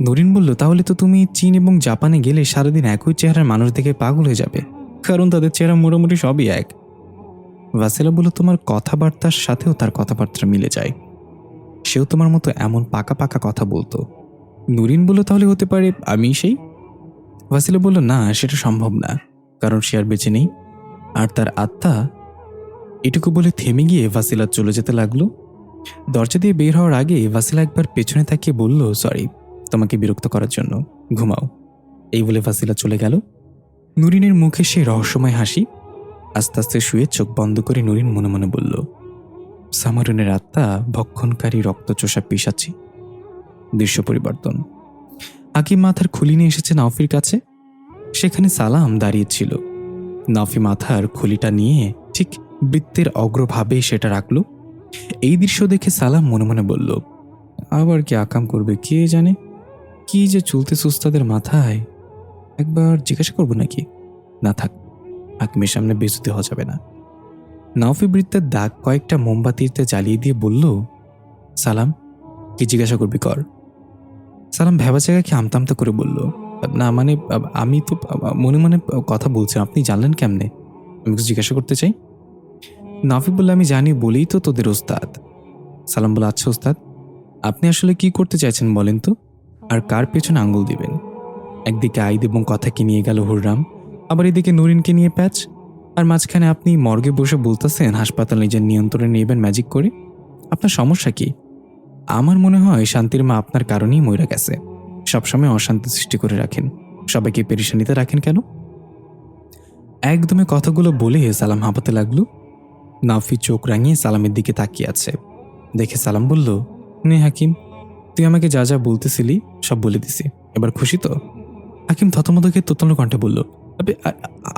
নুরিন বলল, তাহলে তো তুমি চীন এবং জাপানে গেলে সারাদিন একই চেহারার মানুষ দেখে পাগল হয়ে যাবে, কারণ তাদের চেহারা মোটামুটি সবই এক। ভাসিলা বলল, তোমার কথাবার্তার সাথেও তার কথাবার্তা মিলে যায়। সেও তোমার মতো এমন পাকা পাকা কথা বলতো। নুরিন বলল, তাহলে হতে পারে আমি সেই? ভাসিলা বলল, না, সেটা সম্ভব না, কারণ সে আর বেঁচে নেই, আর তার আত্মা। এটুকু বলে থেমে গিয়ে ভাসিলা চলে যেতে লাগলো। দরজা দিয়ে বের হওয়ার আগে ভাসিলা একবার পেছনে তাকিয়ে বলল, সরি তোমাকে বিরক্ত করার জন্য, ঘুমাও। এই বলে ভাসিলা চলে গেল। নুরিনের মুখে সেই রহস্যময় হাসি। আস্তে আস্তে শুয়ে চোখ বন্ধ করে নুরিন মনে মনে বলল, সামারুনের আত্মা ভক্ষণকারী রক্তচোষা পিশাচি। দৃশ্য পরিবর্তন। হাকিম মাথার খুলি নিয়ে এসেছে নাওফির কাছে। সেখানে সালাম দাঁড়িয়েছিল। নাওফি মাথার খুলিটা নিয়ে ঠিক বৃত্তের অগ্রভাবে সেটা রাখল। এই দৃশ্য দেখে সালাম মনে মনে বলল, আবার কি আকাম করবে কে জানে, কি যে চলতে সুস্তাদের মাথায়, একবার জিজ্ঞাসা করবো নাকি? না থাক, হাকিমের সামনে বেজুতি হওয়া যাবে না। নাওফি বৃত্তের দাগ কয়েকটা মোমবাতিতে জ্বালিয়ে দিয়ে বলল, সালাম কি জিজ্ঞাসা করবি কর। সালাম ভেবা জায়গাকে আমতামতা করে বলল, না মানে আমি তো মনে মনে কথা বলছি, আপনি জানলেন কেমনে? আমি কিছু জিজ্ঞাসা করতে চাই। নাফি বলল, আমি জানি বলেই তো তোদের ওস্তাদ। সালাম বলল, আচ্ছা ওস্তাদ, আপনি আসলে কি করতে চাইছেন বলেন তো, আর কার পেছনে আঙ্গুল দিবেন? একদিকে আইদ এবং কথাকে নিয়ে গেল হুররাম, আবার এদিকে নুরিনকে নিয়ে প্যাচ, আর মাঝখানে আপনি মর্গে বসে বলতেছেন হাসপাতাল নিজের নিয়ন্ত্রণে নেবেন ম্যাজিক করে। আপনার সমস্যা কি? আমার মনে হয় শান্তির মা আপনার কারণেই মরে গেছে। সবসময় অশান্তি সৃষ্টি করে রাখেন, সবাইকে পেরেশানিতে রাখেন কেন? একদমে কথাগুলো বলে সালাম হাঁপাতে লাগলো। নাফি চোখ রাঙিয়ে সালামের দিকে তাকিয়ে আছে দেখে সালাম বলল, নে হাকিম, তুই আমাকে যা যা বলতেছিলি সব বলে দিছি, এবার খুশি তো? হাকিম থতমতকে তোতলানো কণ্ঠে বলল,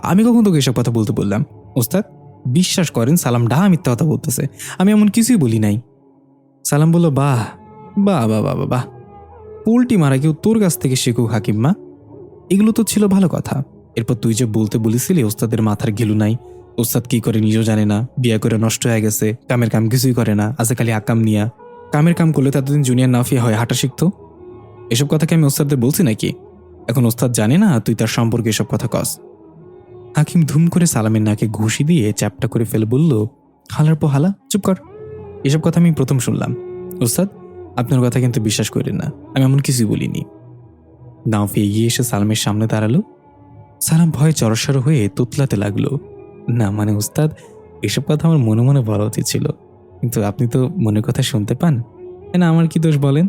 আমি কখন তোকে এসব কথা বলতে বললাম? ওস্তাদ বিশ্বাস করেন সালাম ডাহা মিথ্যা কথা বলতেছে, আমি এমন কিছুই বলি নাই। সালাম বলল, বাহ বাহ বাহ বাহ বাহ, পোল্টি মারা কেউ তোর কাছ থেকে শেখুক হাকিম মা, এগুলো তো ছিল ভালো কথা। এরপর তুই যে বলতে বলেছিলি ওস্তাদের মাথার ঘিলু নাই, ওস্তাদ কি করে নিজেও জানে না, বিয়া করে নষ্ট হয়ে গেছে, কামের কাম কিছুই করে না, আছে খালি আকাম নিয়া, কামের কাম করলে ততদিন জুনিয়র নাফিয়া হয় হাঁটা শিখতো। এসব কথা কি আমি ওস্তাদদের বলছি নাকি? এখন ওস্তাদ জানে না তুই তার সম্পর্কে এসব কথা কস। হাকিম ধুম করে সালামের নাকে ঘুষি দিয়ে চ্যাপটা করে ফেলে বলল, হালার পো হালা, চুপ কর, এসব কথা আমি প্রথম শুনলাম। ওস্তাদ আপনার কথা কিন্তু বিশ্বাস করেন না, আমি এমন কিছুই বলিনি। নাফি এগিয়ে এসে সালামের সামনে দাঁড়ালো। সালাম ভয়ে জড়সড় হয়ে তোতলাতে লাগলো, না মানে উস্তাদ, এসব কথা আমার মনে মনে বলা উচিত ছিল, কিন্তু আপনি তো মনের কথা শুনতে পান না, আমার কি দোষ বলেন?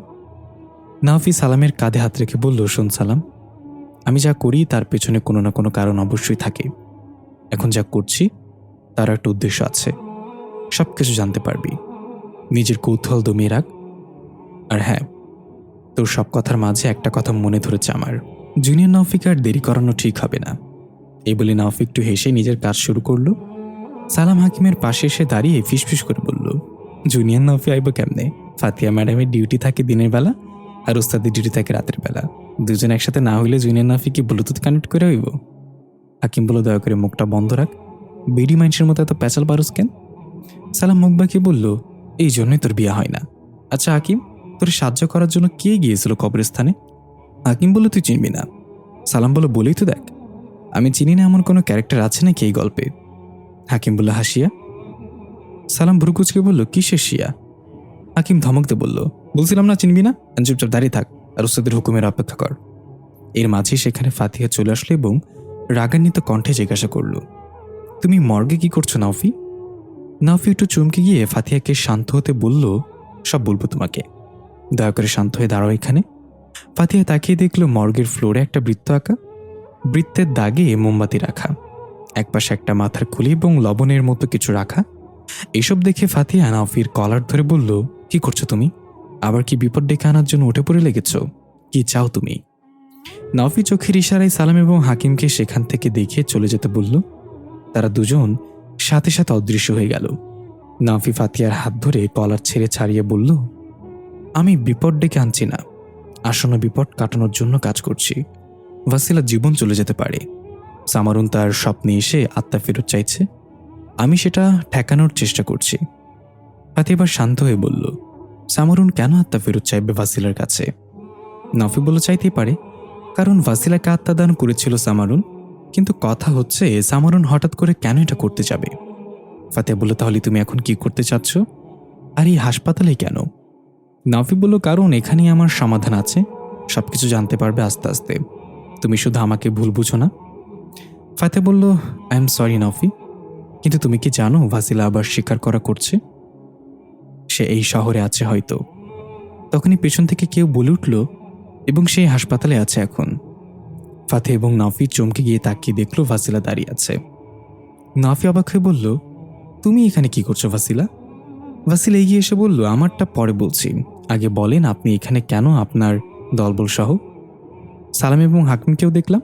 নাফি সালামের কাঁধে হাত রেখে বলল, শোন সালাম, আমি যা করি তার পেছনে কোনো না কোনো কারণ অবশ্যই থাকে। এখন যা করছি তার একটা উদ্দেশ্য আছে, সব কিছু জানতে পারবি। নিজের কৌতূহল দমিয়ে রাখ। আর হ্যাঁ, তোর সব কথার মাঝে একটা কথা মনে ধরেছে আমার, জুনিয়র নাওফিকে আর দেরি করানো ঠিক হবে না। এই বলে নাওফি একটু হেসে নিজের কাজ শুরু করলো। সালাম হাকিমের পাশে এসে দাঁড়িয়ে ফিসফিস করে বলল, জুনিয়র নাওফি আইব কেমনে? ফাতিয়া ম্যাডামের ডিউটি থাকে দিনের বেলা আর ওস্তাদের ডিউটি থাকে রাতের বেলা, দুজন একসাথে না হইলে জুনিয়র নাওফি কি ব্লুটুথ কানেক্ট করে হইব? হাকিম বলল, দয়া করে মুখটা বন্ধ রাখ, বেডি মাইন্সের মতো এত প্যাচাল পারুস কেন? সালাম মুখ বাঁকিয়ে বলল, এই জন্যই তোর বিয়ে হয় না। আচ্ছা হাকিম, তোর সাহায্য করার জন্য কে গিয়েছিল কবরস্থানে? হাকিম বলল, তুই চিনবি না। সালাম বলল, বলেই তো দেখ, আমি চিনি না এমন কোনো ক্যারেক্টার আছে নাকি এই গল্পে? হাকিম বলল, হাসিয়া। সালাম ভ্রুকুচকে বলল, কিসের শিয়া? হাকিম ধমকতে বলল, বলছিলাম না চিনবি না, চুপচাপ দাঁড়িয়ে থাক আর ওস্তাদের হুকুমের অপেক্ষা কর। এর মাঝে সেখানে ফাতিহা চলে আসলো এবং রাগান্বিত কণ্ঠে জিজ্ঞাসা করল, তুমি মর্গে কি করছো নাওফি? নাওফি একটু চমকে গিয়ে ফাতিহাকে শান্ত হতে বলল, সব বলবো তোমাকে, দয়া করে শান্ত হয়ে দাঁড়াও এখানে। ফাতিহা তাকিয়ে দেখলো মর্গের ফ্লোরে একটা বৃত্ত আঁকা, বৃত্তের দাগে মোমবাতি রাখা, একপাশে একটা মাথার খুলি এবং লবণের মতো কিছু রাখা। এসব দেখে ফাতিহা নাওফির কলার ধরে বলল, কি করছো তুমি? আবার কি বিপদ ডেকে আনার জন্য উঠে পড়ে লেগেছ? কি চাও তুমি? নাওফি চোখের ইশারায় সালাম এবং হাকিমকে সেখান থেকে দেখে চলে যেতে বলল। তারা দুজন সাথে সাথে অদৃশ্য হয়ে গেল। নাওফি ফাতিহার হাত ধরে কলার ছেড়ে ছাড়িয়ে বলল, আমি বিপদ ডেকে আনছি না, আসন্ন বিপদ কাটানোর জন্য কাজ করছি। ভাসিলার জীবন চলে যেতে পারে, সামারুন তার স্বপ্নে এসে আত্মা ফেরত চাইছে, আমি সেটা ঠেকানোর চেষ্টা করছি। ফাতিহা এবার শান্ত হয়ে বলল, সামারুন কেন আত্মা ফেরত চাইবে ভাসিলার কাছে? নাফি বলল, চাইতেই পারে, কারণ ভাসিলাকে আত্মা দান করেছিল সামারুন, কিন্তু কথা হচ্ছে সামারুন হঠাৎ করে কেন এটা করতে যাবে? ফাতিহা বলল, তাহলে তুমি এখন কি করতে চাচ্ছ? আর এই হাসপাতালে কেন? নাফি বলল, কারণ এখানেই আমার সমাধান আছে, সবকিছু জানতে পারবে আস্তে আস্তে, তুমি শুধু আমাকে ভুল বুঝো না। ফাতিহা বলল, আই এম সরি নাফি, কিন্তু তুমি কি জানো ভাসিলা আবার স্বীকার করা করছে? সে এই শহরে আছে হয়তো। তখনই পেছন থেকে কেউ বলে উঠল, এবং সে হাসপাতালে আছে এখন। ফাতে এবং নাফি চমকে গিয়ে তাকিয়ে দেখল ভাসিলা দাঁড়িয়ে আছে। নাফি অবাক হয়ে বলল, তুমি এখানে কি করছো ভাসিলা? ভাসিলা এগিয়ে এসে বলল, আমারটা পরে বলছি, আগে বলেন আপনি এখানে কেন, আপনার দলবল সহ? সালাম এবং হাকিমকেও দেখলাম,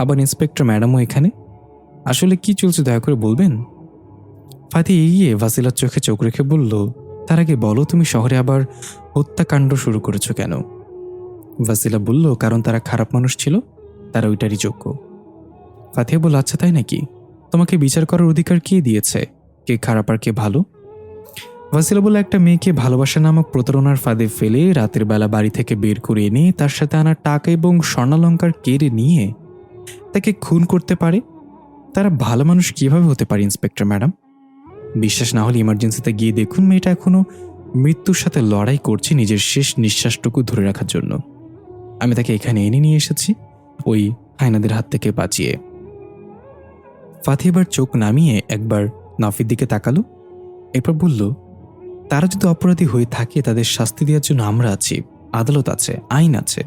আবার ইন্সপেক্টর ম্যাডামও এখানে। আসলে কি চলছে দয়া করে বলবেন? ফাতি এগিয়ে ভাসিলার চোখে চোখ রেখে বলল, তার আগে বলো তুমি শহরে আবার হত্যাকাণ্ড শুরু করেছো কেন? ভাসিলা বলল, কারণ তারা খারাপ মানুষ ছিল, তারা ওইটারই যোগ্য। ফাতিহা বলল, আচ্ছা তাই নাকি? তোমাকে বিচার করার অধিকার কে দিয়েছে, কে খারাপ আর কে ভালো? ভাসিলা বলল, একটা মেয়েকে ভালোবাসা নামক প্রতারণার ফাঁদে ফেলে রাতের বেলা বাড়ি থেকে বের করে এনে তার সাথে আনা টাকা এবং স্বর্ণালঙ্কার কেড়ে নিয়ে তাকে খুন করতে পারে, তারা ভালো মানুষ কিভাবে হতে পারে ইন্সপেক্টর ম্যাডাম? বিশ্বাস না হলে ইমার্জেন্সিতে গিয়ে দেখুন, মেয়েটা এখনো মৃত্যুর সাথে লড়াই করছে নিজের শেষ নিঃশ্বাসটুকু ধরে রাখার জন্য। আমি তাকে এখানে এনে নিয়ে এসেছি ওই হায়নাদের হাত থেকে বাঁচিয়ে। ফাতি এবার চোখ নামিয়ে একবার নাফির দিকে তাকালো, এরপর বলল, তারা যদি অপরাধী হয়ে থাকে তাদের শাস্তি দেওয়ার জন্য আমরা আছি, আদালত আছে, আইন আছে।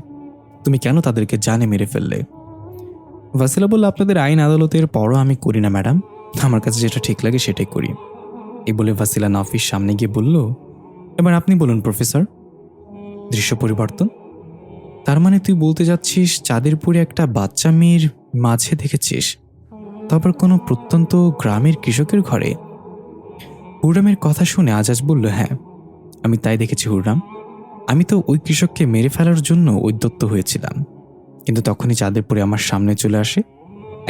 তুমি কেন তাদেরকে জানে মেরে ফেললে? ভাসিলা বলল, আপনাদের আইন আদালতের পরও আমি করি না ম্যাডাম, আমার কাছে যেটা ঠিক লাগে সেটাই করি। এই বলে ভাসিলা নাফির সামনে গিয়ে বলল, এবার আপনি বলুন প্রফেসর। দৃশ্য পরিবর্তন। তার মানে তুই বলতে যাচ্ছিস চাঁদেরপুরে একটা বাচ্চা মেয়ের মাঝে দেখেছিস, তারপর কোনো প্রত্যন্ত গ্রামের কৃষকের ঘরে? হুররামের কথা শুনে আজাজ বলল, হ্যাঁ আমি তাই দেখেছি হুররাম। আমি তো ওই কৃষককে মেরে ফেলার জন্য উদ্যত হয়েছিলাম, কিন্তু তখনই চাঁদেরপুরে আমার সামনে চলে আসে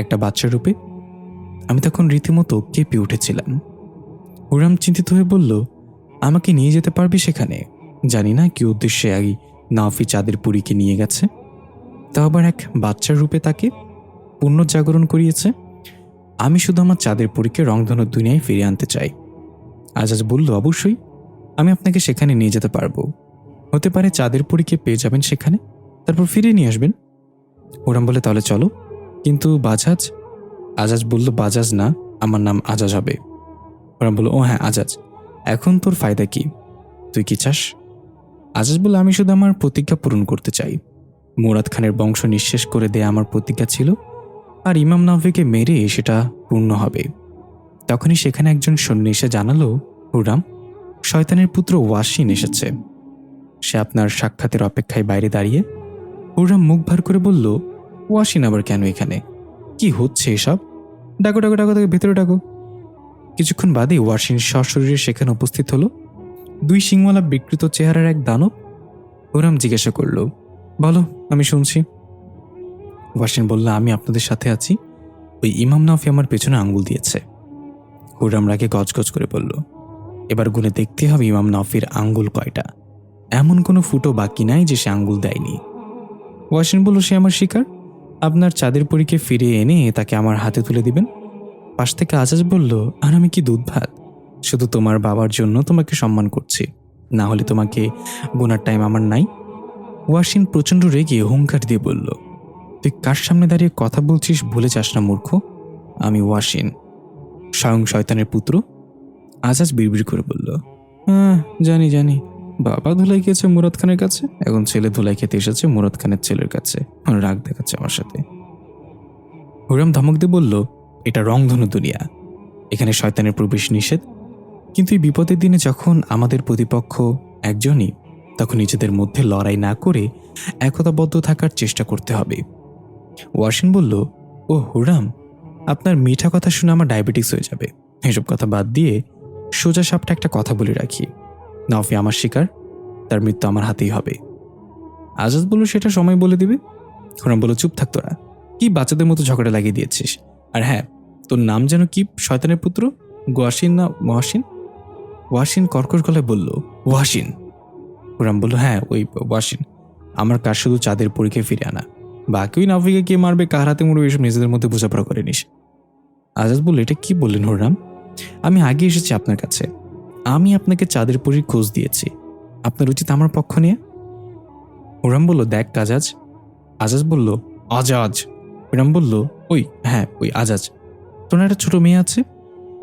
একটা বাচ্চা রূপে। আমি তখন রীতিমতো কেঁপে উঠেছিলাম। হুররাম চিন্তিত হয়ে বলল, আমাকে নিয়ে যেতে পারবি সেখানে? জানি না কি উদ্দেশ্যে আগে নাফি চাঁদেরপুরীকে নিয়ে গেছে, তা আবার এক বাচ্চার রূপে তাকে পুনর্জাগরণ করিয়েছে। আমি শুধু আমার চাঁদেরপুরীকে রংধনুর দুনিয়ায় ফিরিয়ে আনতে চাই। আজাজ বলল, অবশ্যই আমি আপনাকে সেখানে নিয়ে যেতে পারবো। হতে পারে চাঁদেরপুরীকে পেয়ে যাবেন সেখানে, তারপর ফিরিয়ে নিয়ে আসবেন। হুররাম বলে, তাহলে চলো। কিন্তু বাজাজ? আজাজ বলল, বাজাজ না, আমার নাম আজাজ হবে। হুররাম বলল, ও হ্যাঁ আজাজ, এখন তোর ফায়দা কি? তুই কি চাস? আজাজ বলল, আমি শুধু আমার প্রতিজ্ঞা পূরণ করতে চাই। মুরাদ খানের বংশ নিঃশেষ করে দেয়া আমার প্রতিজ্ঞা ছিল, আর ইমাম নাফিকে মেরে সেটা পূর্ণ হবে। তখনই সেখানে একজন সৈন্য এসে জানালো, হুররাম, শয়তানের পুত্র ওয়াসিন এসেছে। সে আপনার সাক্ষাতের অপেক্ষায় বাইরে দাঁড়িয়ে। হুররাম মুখ ভার করে বলল, ওয়াসিন আবার কেন এখানে? কি হচ্ছে এসব? ডাকো ডাকো ডাকো, তাকে ভেতরে ডাকো। কিছুক্ষণ বাদে ওয়াসিন সশরীরে সেখানে উপস্থিত হলো, দুই সিংওয়ালা বিকৃত চেহারার এক দানব। হুররাম জিজ্ঞাসা করল, বলো, আমি শুনছি। ওয়াসিন বলল, আমি আপনাদের সাথে আছি, ওই ইমাম নাফি আমার পেছনে আঙ্গুল দিয়েছে। হুররাম রাগে গজগজ করে বলল, এবার গুনে দেখতে হবে ইমাম নাফির আঙ্গুল কয়টা, এমন কোনো ফুটো বাকি নাই যে সে আঙ্গুল দেয়নি। ওয়াসিন বলল, সে আমার শিকার, আপনার চাঁদেরপুরীকে ফিরিয়ে এনে তাকে আমার হাতে তুলে দিবেন। পাশ থেকে আজাজ বলল, আর আমি কি দুধ ভাত? শুধু তোমার বাবার জন্য তোমাকে সম্মান করছি, না হলে তোমাকে গোনার টাইম আমার নাই। ওয়াসিন প্রচণ্ড রেগে হুঙ্কার দিয়ে বলল, তুই কার সামনে দাঁড়িয়ে কথা বলছিস ভুলে যাস না মূর্খ? আমি ওয়াসিন, স্বয়ং শয়তানের পুত্র। আজাজ বিড়বিড় করে বলল, হ্যাঁ জানি জানি, বাবা ধুলাই খেয়েছে মুরাদ খানের কাছে, এখন ছেলে ধুলাই খেতে এসেছে মুরাদ খানের ছেলের কাছে, রাগ দেখাচ্ছে আমার সাথে। হুররাম ধমক দিয়ে বলল, এটা রংধনু দুনিয়া, এখানে শয়তানের প্রবেশ নিষেধ। কিন্তু এই বিপদের দিনে যখন আমাদের প্রতিপক্ষ একজনই, তখন নিজেদের মধ্যে লড়াই না করে একতাবদ্ধ থাকার চেষ্টা করতে হবে। ওয়াসিন বলল, ও হুররাম, আপনার মিঠা কথা শুনে আমার ডায়াবেটিস হয়ে যাবে। এসব কথা বাদ দিয়ে সোজা সাপটা একটা কথা বলে রাখি, নাফি আমার শিকার, তার মৃত্যু আমার হাতেই হবে। আজাদ বলল, সেটা সময় বলে দিবে। হুররাম বলল, চুপ থাক তোরা, কি বাচ্চাদের মতো ঝগড়া লাগিয়ে দিয়েছিস? আর হ্যাঁ, তোর নাম যেন কি, শয়তানের পুত্র, গোয়াসিন না মহাসিন? ওয়াসিন কর্কশ গলায় বলল, ওয়াসিন। হুররাম বলল, হ্যাঁ ওই ওয়াসিন, আমার কাজ শুধু চাঁদের পরীক্ষে ফিরে আনা, বাকি ওই নাফিকে কে মারবে কার হাতে মরবে এসব নিজেদের মধ্যে বোঝাপড়া করে নিস। আজাদ বলল, এটা কি বললেন হুররাম? আমি আগে এসেছি আপনার কাছে, আমি আপনাকে চাঁদের পরীর খোঁজ দিয়েছি, আপনার উচিত আমার পক্ষ নিয়ে। হুররাম বলল, দেখ আজাজ। আজাজ বলল, আজাজ। হুররাম বলল, ওই হ্যাঁ ওই আজাজ, তোর একটা ছোট মেয়ে আছে,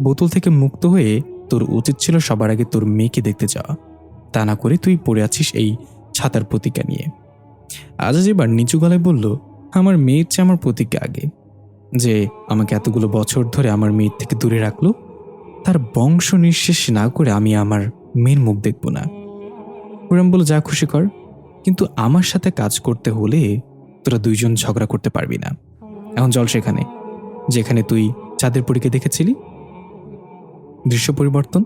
বোতল থেকে মুক্ত হয়ে তোর উচিত ছিল সবার আগে তোর মেয়েকে দেখতে যাওয়া, তা না করে তুই পড়ে আছিস এই ছাতার প্রতিজ্ঞা নিয়ে। আজাজ এবার নিচু গলায় বলল, আমার মেয়ের চেয়ে আমার প্রতিজ্ঞা আগে। যে আমাকে এতগুলো বছর ধরে আমার মেয়ের থেকে দূরে রাখলো, তার বংশ নিঃশেষ না করে আমি আমার মেয়ের মুখ দেখব না। হুরাম বলল, যা খুশি কর, কিন্তু আমার সাথে কাজ করতে হলে তোরা দুইজন ঝগড়া করতে পারবি না। এখন চল সেখানে, যেখানে তুই চাঁদের পরীকে দেখেছিলি। দৃশ্য পরিবর্তন।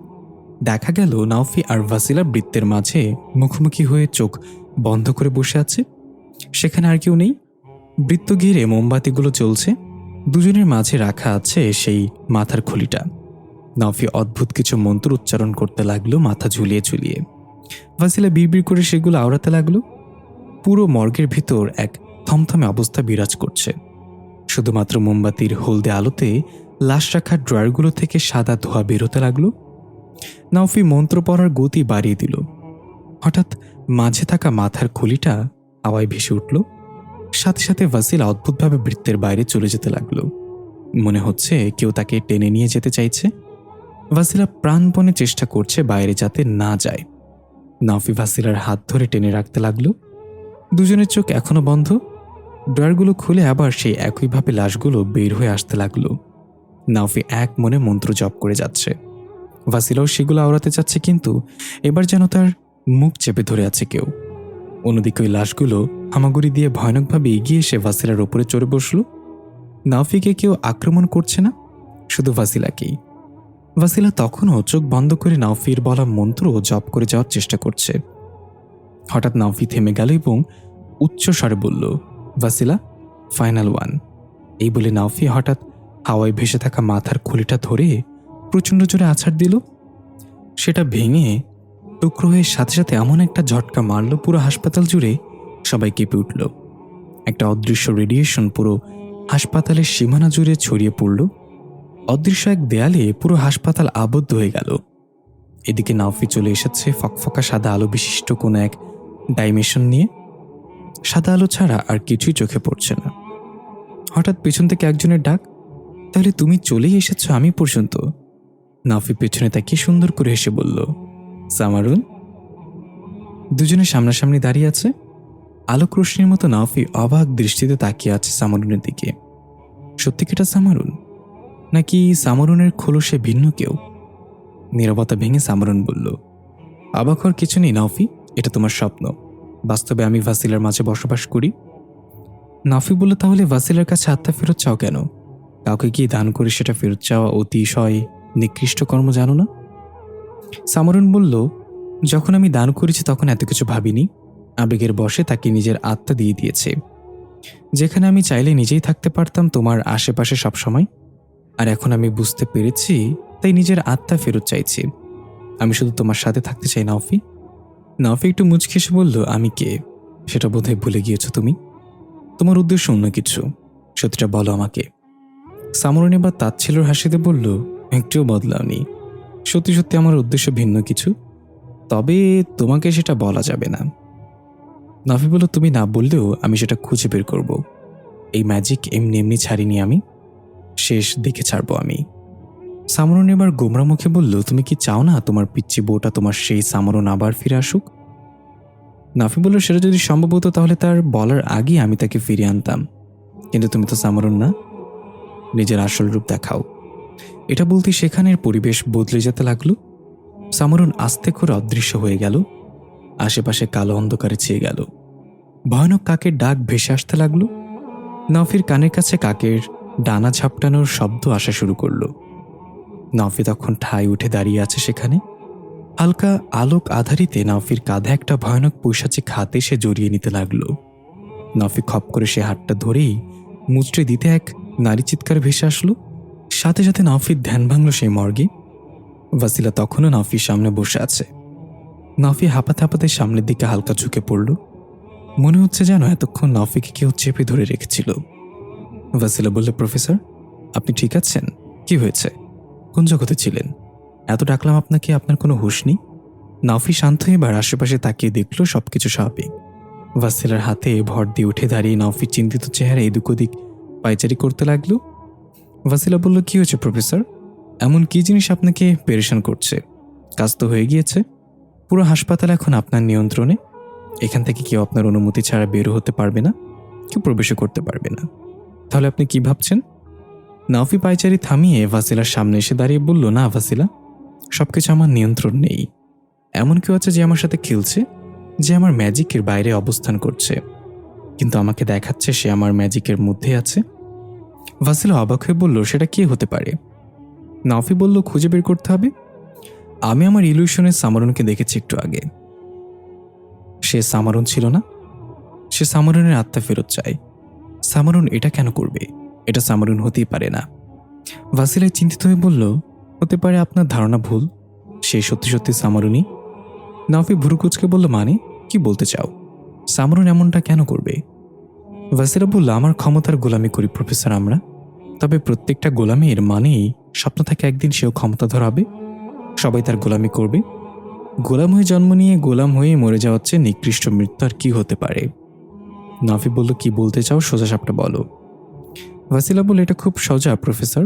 দেখা গেল নাওফি আর ভাসিলা বৃত্তের মাঝে মুখোমুখি হয়ে চোখ বন্ধ করে বসে আছে। সেখানে আর কেউ নেই। বৃত্ত ঘিরে মোমবাতিগুলো জ্বলছে। দুজনের মাঝে রাখা আছে সেই মাথার খুলিটা। নাওফি অদ্ভুত কিছু মন্ত্র উচ্চারণ করতে লাগলো মাথা ঝুলিয়ে ঝুলিয়ে। ভাসিলা বিড়বিড় করে সেগুলো আওড়াতে লাগলো। পুরো মর্গের ভিতর এক থমথমে অবস্থা বিরাজ করছে। শুধুমাত্র মোমবাতির হলদে আলোতে লাশ রাখা ড্রয়ারগুলো থেকে সাদা ধোঁয়া বেরোতে লাগলো। নাওফি মন্ত্র পড়ার গতি বাড়িয়ে দিল। হঠাৎ মাঝে থাকা মাথার খুলিটা হাওয়ায় ভেসে উঠল। সাথে সাথে ভাসিলা অদ্ভুতভাবে বৃত্তের বাইরে চলে যেতে লাগলো। মনে হচ্ছে কেউ তাকে টেনে নিয়ে যেতে চাইছে। ভাসিলা প্রাণপণে চেষ্টা করছে বাইরে যাতে না যায়। নাওফি ভাসিলার হাত ধরে টেনে রাখতে লাগলো। দুজনের চোখ এখনো বন্ধ। ড্রয়ারগুলো খুলে আবার সেই একইভাবে লাশগুলো বের হয়ে আসতে লাগলো। নাওফি এক মনে মন্ত্র জপ করে যাচ্ছে। ভাসিলাও সেগুলো আওড়াতে যাচ্ছে, কিন্তু এবার যেন তার মুখ চেপে ধরে আছে কেউ। অন্যদিকে ওই লাশগুলো হামাগুড়ি দিয়ে ভয়ানকভাবে এগিয়ে এসে ভাসিলার ওপরে চড়ে বসল। নাওফিকে কেউ আক্রমণ করছে না, শুধু ভাসিলাকেই। ভাসিলা তখনও চোখ বন্ধ করে নাওফির বলা মন্ত্র জপ করে যাওয়ার চেষ্টা করছে। হঠাৎ নাওফি থেমে গেল এবং উচ্চ স্বরে বলল, ভাসিলা, ফাইনাল ওয়ান। এই বলে নাওফি হঠাৎ হাওয়ায় ভেসে থাকা মাথার খুলিটা ধরে প্রচণ্ড জোরে আছাড় দিল। সেটা ভেঙে টুকরো হয়ে সাথে সাথে এমন একটা ঝটকা মারল, পুরো হাসপাতাল জুড়ে সবাই কেঁপে উঠল। একটা অদৃশ্য রেডিয়েশন পুরো হাসপাতালের সীমানা জুড়ে ছড়িয়ে পড়ল। অদৃশ্য এক দেয়ালে পুরো হাসপাতাল আবদ্ধ হয়ে গেল। এদিকে নাওফি চলে এসেছে ফকফকা সাদা আলো বিশিষ্ট কোনো এক ডাইমেনশন নিয়ে। সাদা আলো ছাড়া আর কিছুই চোখে পড়ছে না। হঠাৎ পেছন থেকে একজনের ডাক, তাহলে তুমি চলেই এসেছ আমি পর্যন্ত? নাওফি পেছনে তাকিয়ে সুন্দর করে হেসে বলল, সামারুন। দুজনে সামনাসামনি দাঁড়িয়ে আছে। আলোক রোশনির মতো নাওফি অবাক দৃষ্টিতে তাকিয়ে আছে সামারুনের দিকে। সত্যি কি এটা সামারুন, নাকি সামারুনের খোলসে ভিন্ন কেউ? নীরবতা ভেঙে সামারুন বলল, অবাক হওয়ার কিছু নেই নাওফি, এটা তোমার স্বপ্ন। বাস্তবে আমি ভাসিলার মাঝে বসবাস করি। নাওফি বলল, তাহলে ভাসিলার কাছে আত্মা ফেরত চাও কেন? কাউকে গিয়ে দান করে সেটা ফেরত চাওয়া অতিশয় নিকৃষ্ট কর্ম, জানো না? সামারুন বলল, যখন আমি দান করেছি তখন এত কিছু ভাবিনি। আবেগের বশে তাকে নিজের আত্মা দিয়ে দিয়েছে। যেখানে আমি চাইলে নিজেই থাকতে পারতাম তোমার আশেপাশে সবসময়। আর এখন আমি বুঝতে পেরেছি, তাই নিজের আত্মা ফেরত চাইছি। আমি শুধু তোমার সাথে থাকতে চাই নাওফি। নাওফি একটু মুচকি এসে বলল, আমি কে সেটা বোধহয় ভুলে গিয়েছো তুমি। তোমার উদ্দেশ্য অন্য কিছু, সত্যিটা বলো আমাকে। সামরুন এবার তাচ্ছিল্যের হাসিতে বলল, একটুও বদলাওনি। সত্যি সত্যি আমার উদ্দেশ্য ভিন্ন কিছু, তবে তোমাকে সেটা বলা যাবে না। নাফি বলল, তুমি না বললেও আমি সেটা খুঁজে বের করব। এই ম্যাজিক এমনি এমনি ছাড়িনি আমি, শেষ দেখে ছাড়বো আমি। সামরুন এবার গোমরা মুখে বলল, তুমি কি চাও না তোমার পিচ্চি বউটা তোমার সেই সামরুন আবার ফিরে আসুক? নাফি বলল, সেটা যদি সম্ভব হতো তাহলে তার বলার আগে আমি তাকে ফিরিয়ে আনতাম, কিন্তু তুমি তো সামরুন না, নিজের আসল রূপ দেখাও। এটা বলতে সেখানের পরিবেশ বদলে যেতে লাগলো। সামরুন আস্তে করে অদৃশ্য হয়ে গেল। আশেপাশে কালো অন্ধকারে ছেয়ে গেল। ভয়ানক কাকের ডাক ভেসে আসতে লাগলো। নাফির কানের কাছে কাকের ডানা ঝাপটানোর শব্দ আসা শুরু করলো। নাফি তখন ঠাই উঠে দাঁড়িয়ে আছে সেখানে। হালকা আলোক আধারিতে নাফির কাঁধে একটা ভয়ানক পৈশাচিক হাতে সে জড়িয়ে নিতে লাগলো। নাফি খপ করে সে হাতটা ধরেই মুচড়ে দিতে এক নারী চিৎকার ভেসে আসলো। সাথে সাথে নাফির ধ্যান ভাঙল সেই মর্গে। ভাসিলা তখনও নাফির সামনে বসে আছে। নাফি হাঁপাতে হাঁপাতে সামনের দিকে হালকা ঝুঁকে পড়ল। মনে হচ্ছে যেন এতক্ষণ নাফিকে কেউ চেপে ধরে রেখেছিল। ভাসিলা বলল, প্রফেসর, আপনি ঠিক আছেন? কি হয়েছে? কোন জগতে ছিলেন? এত ডাকলাম আপনাকে, আপনার কোনো হুঁশ নেই? নাফি শান্ত এবার আশেপাশে তাকিয়ে দেখল সবকিছু স্বাভাবিক। ভাসিলার হাতে ভর দিয়ে উঠে দাঁড়িয়ে নাফি চিন্তিত চেহারা এদিক ওদিক পায়চারি করতে লাগলো। ভাসিলা বলল, কি হয়েছে প্রফেসর? এমন কি জিনিস আপনাকে পেরেশান করছে? কাজ তো হয়ে গিয়েছে। পুরো হাসপাতাল এখন আপনার নিয়ন্ত্রণে। এখান থেকে কেউ আপনার অনুমতি ছাড়া বের হতে পারবে না, কেউ প্রবেশও করতে পারবে না। তাহলে আপনি কি ভাবছেন? নাফি পায়চারি থামিয়ে ভাসিলার সামনে এসে দাঁড়িয়ে বলল, না ভাসিলা, সবকিছু আমার নিয়ন্ত্রণ নেই। এমন কেউ আছে যে আমার সাথে খেলছে, যে আমার ম্যাজিকের বাইরে অবস্থান করছে, কিন্তু আমাকে দেখাচ্ছে সে আমার ম্যাজিকের মধ্যে আছে। ভাসিলা অবাক হয়ে বলল, সেটা কে হতে পারে? নাফি বলল, খুঁজে বের করতে হবে। আমি আমার ইলিউশনের সামারুনকে দেখেছি একটু আগে। সে সামারুন ছিল না। সে সামারুনের আত্মা ফেরত চায়। সামারুন এটা কেন করবে? এটা সামারুন হতেই পারে না। ভাসিলা চিন্তিত হয়ে বলল, হতে পারে আপনার ধারণা ভুল, সে সত্যি সত্যি সামারুনই। নাফি ভুরুকুচকে বলল, মানে কি বলতে চাও? সামারুন এমনটা কেন করবে? ভাসিলা বলল, আমার ক্ষমতার গোলামি করি প্রফেসর আমরা। তবে প্রত্যেকটা গোলামির মানেই স্বপ্ন থাকে একদিন সেও ক্ষমতা ধরাবে, সবাই তার গোলামি করবে। গোলাম হয়ে জন্ম নিয়ে গোলাম হয়ে মরে যাওয়া হচ্ছে নিকৃষ্ট মৃত্যু, আর কি হতে পারে? নাফি বলল, কি বলতে চাও সোজা সাপটা বলো। ভাসিলা বলল, এটা খুব সোজা প্রফেসর।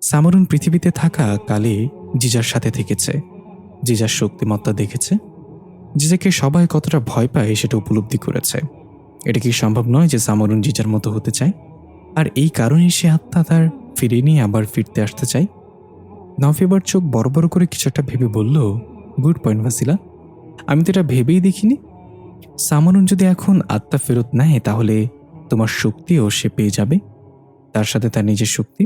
সামারুন পৃথিবীতে থাকা কালে জিজার সাথে থেকেছে, জিজার শক্তিমত্তা দেখেছে, জিজাকে সবাই কতটা ভয় পায় সেটা উপলব্ধি করেছে। এটা কি সম্ভব নয় যে সামারুন জিজার মতো হতে চায়, আর এই কারণেই সে আত্মা তার ফিরিয়ে নিয়ে আবার ফিরতে আসতে চায়। নাফি এবার চোখ বড় বড় করে কিছু একটা ভেবে বলল, গুড পয়েন্ট ভাসিলা, আমি তো এটা ভেবেই দেখিনি। সামারুন যদি এখন আত্মা ফেরত নেয় তাহলে তোমার শক্তিও সে পেয়ে যাবে, তার সাথে তার নিজের শক্তি।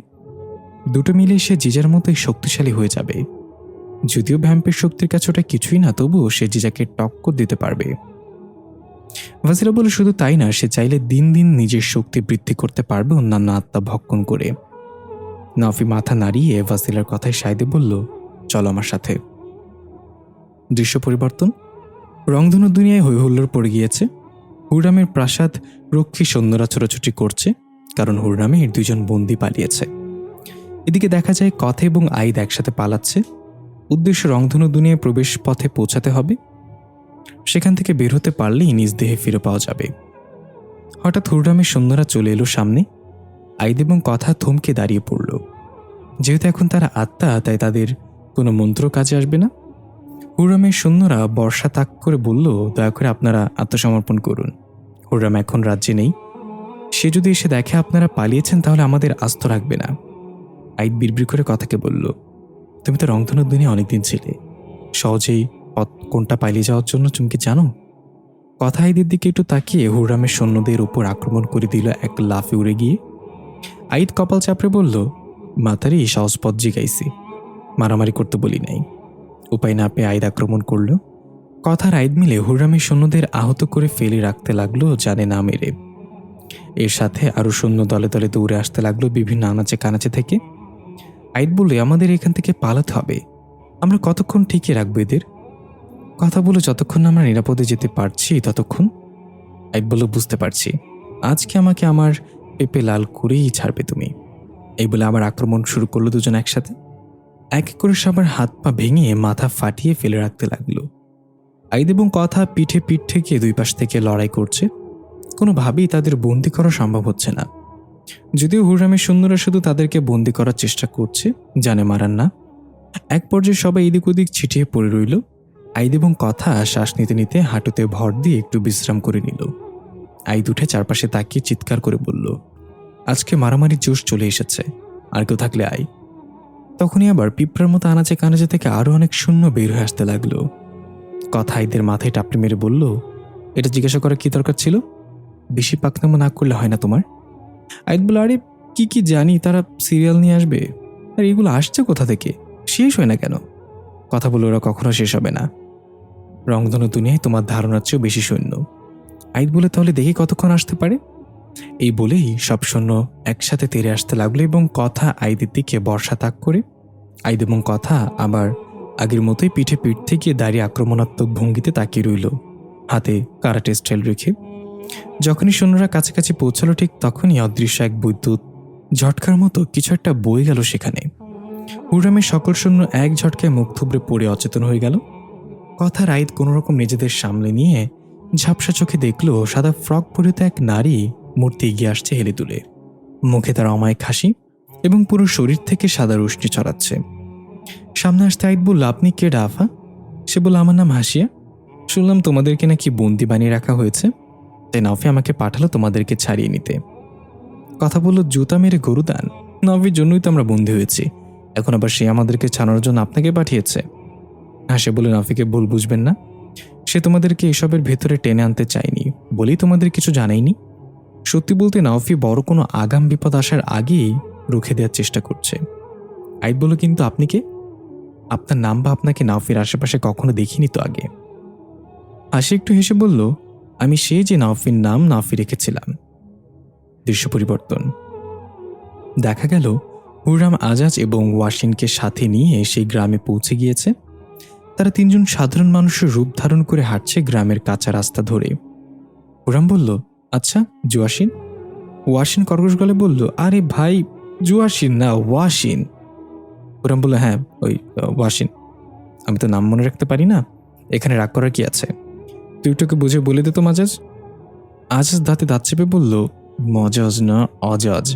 দুটো মিলে সে জিজার মতোই শক্তিশালী হয়ে যাবে। যদিও ভ্যাম্পের শক্তির কাছে ওটা কিছুই না, তবুও সে জিজাকে টক্কর দিতে পারবে। ভাসিলা বলে, শুধু তাই না, সে চাইলে দিন দিন নিজের শক্তি বৃদ্ধি করতে পারবে অন্যান্য আত্মা ভক্ষণ করে। নাফি মাথা নাড়িয়ে ভাসিলার কথায় সায় বলল, চলো আমার সাথে। দৃশ্য পরিবর্তন। রংধনু দুনিয়ায় হৈহুল্লোড় পড়ে গিয়েছে। হুররামের প্রাসাদ রক্ষী সৈন্যরা ছোটাছুটি করছে, কারণ হুররামের দুজন বন্দী পালিয়েছে। এদিকে দেখা যায় কথা এবং আইদ একসাথে পালাচ্ছে। উদ্দেশ্য রংধনু দুনিয়ায় প্রবেশ পথে পৌঁছাতে হবে, সেখান থেকে বের হতে পারলেই নিজ দেহে ফিরে পাওয়া যাবে। হঠাৎ হুররামের সৈন্যরা চলে এলো সামনে। আইদ এবং কথা থমকে দাঁড়িয়ে পড়ল। যেহেতু এখন তারা আত্মা, তাই তাদের কোনো মন্ত্র কাজে আসবে না। হুররামের সৈন্যরা বর্ষা তাক করে বলল, দয়া করে আপনারা আত্মসমর্পণ করুন। হুররাম এখন রাজ্যে নেই, সে যদি এসে দেখে আপনারা পালিয়েছেন তাহলে আমাদের আস্ত রাখবে না। আইদ বিড়বিড় করে কথাকে বলল, তুমি তো রংধনুর দুনিয়া অনেকদিন ছিলে, সহজেই পথ কোনটা পালিয়ে যাওয়ার জন্য তুমি কি জানো? কথা আইদের দিকে একটু তাকিয়ে হুররামের সৈন্যদের উপর আক্রমণ করে দিল এক লাফে উড়ে গিয়ে। আইদ কপাল চাপড়ে বলল, মাতারি সহজ পথ জিগাইছি, মারামারি করতে বলি নাই। উপায় না পেয়ে আইদ আক্রমণ করল। কথার আইদ মিলে হুররামের সৈন্যদের আহত করে ফেলে রাখতে লাগলো জানে না মেরে। এর সাথে আরো সৈন্য দলে দলে দৌড়ে আসতে লাগলো বিভিন্ন আনাচে কানাচে থেকে। আইদ বললে, আমাদের এখান থেকে পালাতে হবে, আমরা কতক্ষণ টিকিয়ে রাখবো এদের? কথা বলে, যতক্ষণ না আমরা নিরাপদে যেতে পারছি ততক্ষণ। আইদ বলল, বুঝতে পারছি, আজকে আমাকে আমার পেপে লাল করেই ছাড়বে তুমি। এই বলে আবার আক্রমণ শুরু করলো দুজন একসাথে। এক এক করে সবার হাত পা ভেঙে মাথা ফাটিয়ে ফেলে রাখতে লাগলো। আইদ এবং কথা পিঠে পিঠ থেকে দুই পাশ থেকে লড়াই করছে, কোনোভাবেই তাদের বন্দি করা সম্ভব হচ্ছে না। যদিও হুররামের সৈন্যরা শুধু তাদেরকে বন্দি করার চেষ্টা করছে, জানে মারান না। এক পর্যায়ে সবাই এদিক ওদিক ছিটিয়ে পড়ে রইল। আইদ এবং কথা শ্বাস নিতে নিতে হাঁটুতে ভর দিয়ে একটু বিশ্রাম করে নিল। আইদ উঠে চারপাশে তাকিয়ে চিৎকার করে বলল, আজকে মারামারির জোশ চলে এসেছে, আর কেউ থাকলে আয়। তখনই আবার পিঁপড়ার মতো আনাচে কানাচে থেকে আরো অনেক শূন্য বের হয়ে আসতে লাগলো। কথা আইদের মাথায় টাপড়ি মেরে বলল, এটা জিজ্ঞাসা করার কি দরকার ছিল? বেশি পাকনামো না করলে হয় না তোমার? আইদ বলল, আরে কি কি জানি, তারা সিরিয়াল নিয়ে আসবে, আর এগুলো আসছে কোথা থেকে, শেষ হয় না কেন? কথা বলে, ওরা কখনো শেষ হবে না। রংধনু দুনিয়ায় তোমার ধারণার চেয়েও বেশি সৈন্য। আইদ বলে, তাহলে দেখি কতক্ষণ আসতে পারে। এই বলেই সব সৈন্য একসাথে তেড়ে আসতে লাগলো এবং কথা আইদের দিকে বর্ষা তাক করে। আইদ এবং কথা আবার আগের মতোই পিঠে পিঠ থেকে দাঁড়িয়ে আক্রমণাত্মক ভঙ্গিতে তাকিয়ে রইল, হাতে কারাটে স্টাইল রেখে। যখনই সৈন্যরা কাছাকাছি পৌঁছালো ঠিক তখনই অদৃশ্য এক বৈদ্যুৎ ঝটকার মতো কিছু একটা বয়ে গেল সেখানে। হুররামের সকল সৈন্য এক ঝটকায় মুখ থুবড়ে পড়ে অচেতন হয়ে গেল। কথার আইদ কোনোরকম নিজেদের সামলে নিয়ে ঝাপসা চোখে দেখল সাদা ফ্রক পরিহিত এক নারী মূর্তি এগিয়ে আসছে হেলে তুলে। মুখে তার অমায়িক হাসি, এবং পুরো শরীর থেকে সাদা রশ্মি ছড়াচ্ছে। সামনে আসতে আইদ বলল, আপনি কে আফা? সে বলল, আমার নাম হাসিয়া। শুনলাম তোমাদেরকে নাকি বন্দি বানিয়ে রাখা হয়েছে, তাই নাফি আমাকে পাঠালো তোমাদেরকে ছাড়িয়ে নিতে। কথা বলল, জুতা মেরে গরু দান। নাফির জন্যই তো আমরা বন্দী হয়েছি, এখন আবার সে আমাদেরকে ছাড়ানোর জন্য আপনাকে পাঠিয়েছে। হাসে বলে, নাফিকে ভুল বুঝবেন না, সে তোমাদেরকে এসবের ভেতরে টেনে আনতে চায়নি বলেই তোমাদের কিছু জানায়নি। সত্যি বলতে নাফি বড় কোনো আগাম বিপদ আসার আগেই রুখে দেওয়ার চেষ্টা করছে। আইদ বলল, কিন্তু আপনি কে? আপনার নাম বা আপনাকে নাফির আশেপাশে কখনো দেখিনি তো আগে। হাসি একটু হেসে বলল, আমি সে যে নাফির নাম নাফি রেখেছিলাম। দৃশ্য পরিবর্তন। দেখা গেল হুররাম আজাজ এবং ওয়াসিনকে সাথে নিয়ে সেই গ্রামে পৌঁছে গিয়েছে। তারা তিনজন সাধারণ মানুষের রূপ ধারণ করে হাঁটছে গ্রামের কাঁচা রাস্তা ধরে। হুররাম বলল, আচ্ছা জুয়াসিন? ওয়াসিন কর্কশ গলে বলল, আরে ভাই, জুয়াসিন না, ওয়াসিন। হুররাম বলল, হ্যাঁ ওই ওয়াসিন, আমি তো নাম মনে রাখতে পারি না, এখানে রাগ করার কি আছে? তুই তোকে বুঝে বলে দে তো মাজাজ। আজাজ দাঁতে দাঁত চেপে বলল, মজাজ না অজাজ।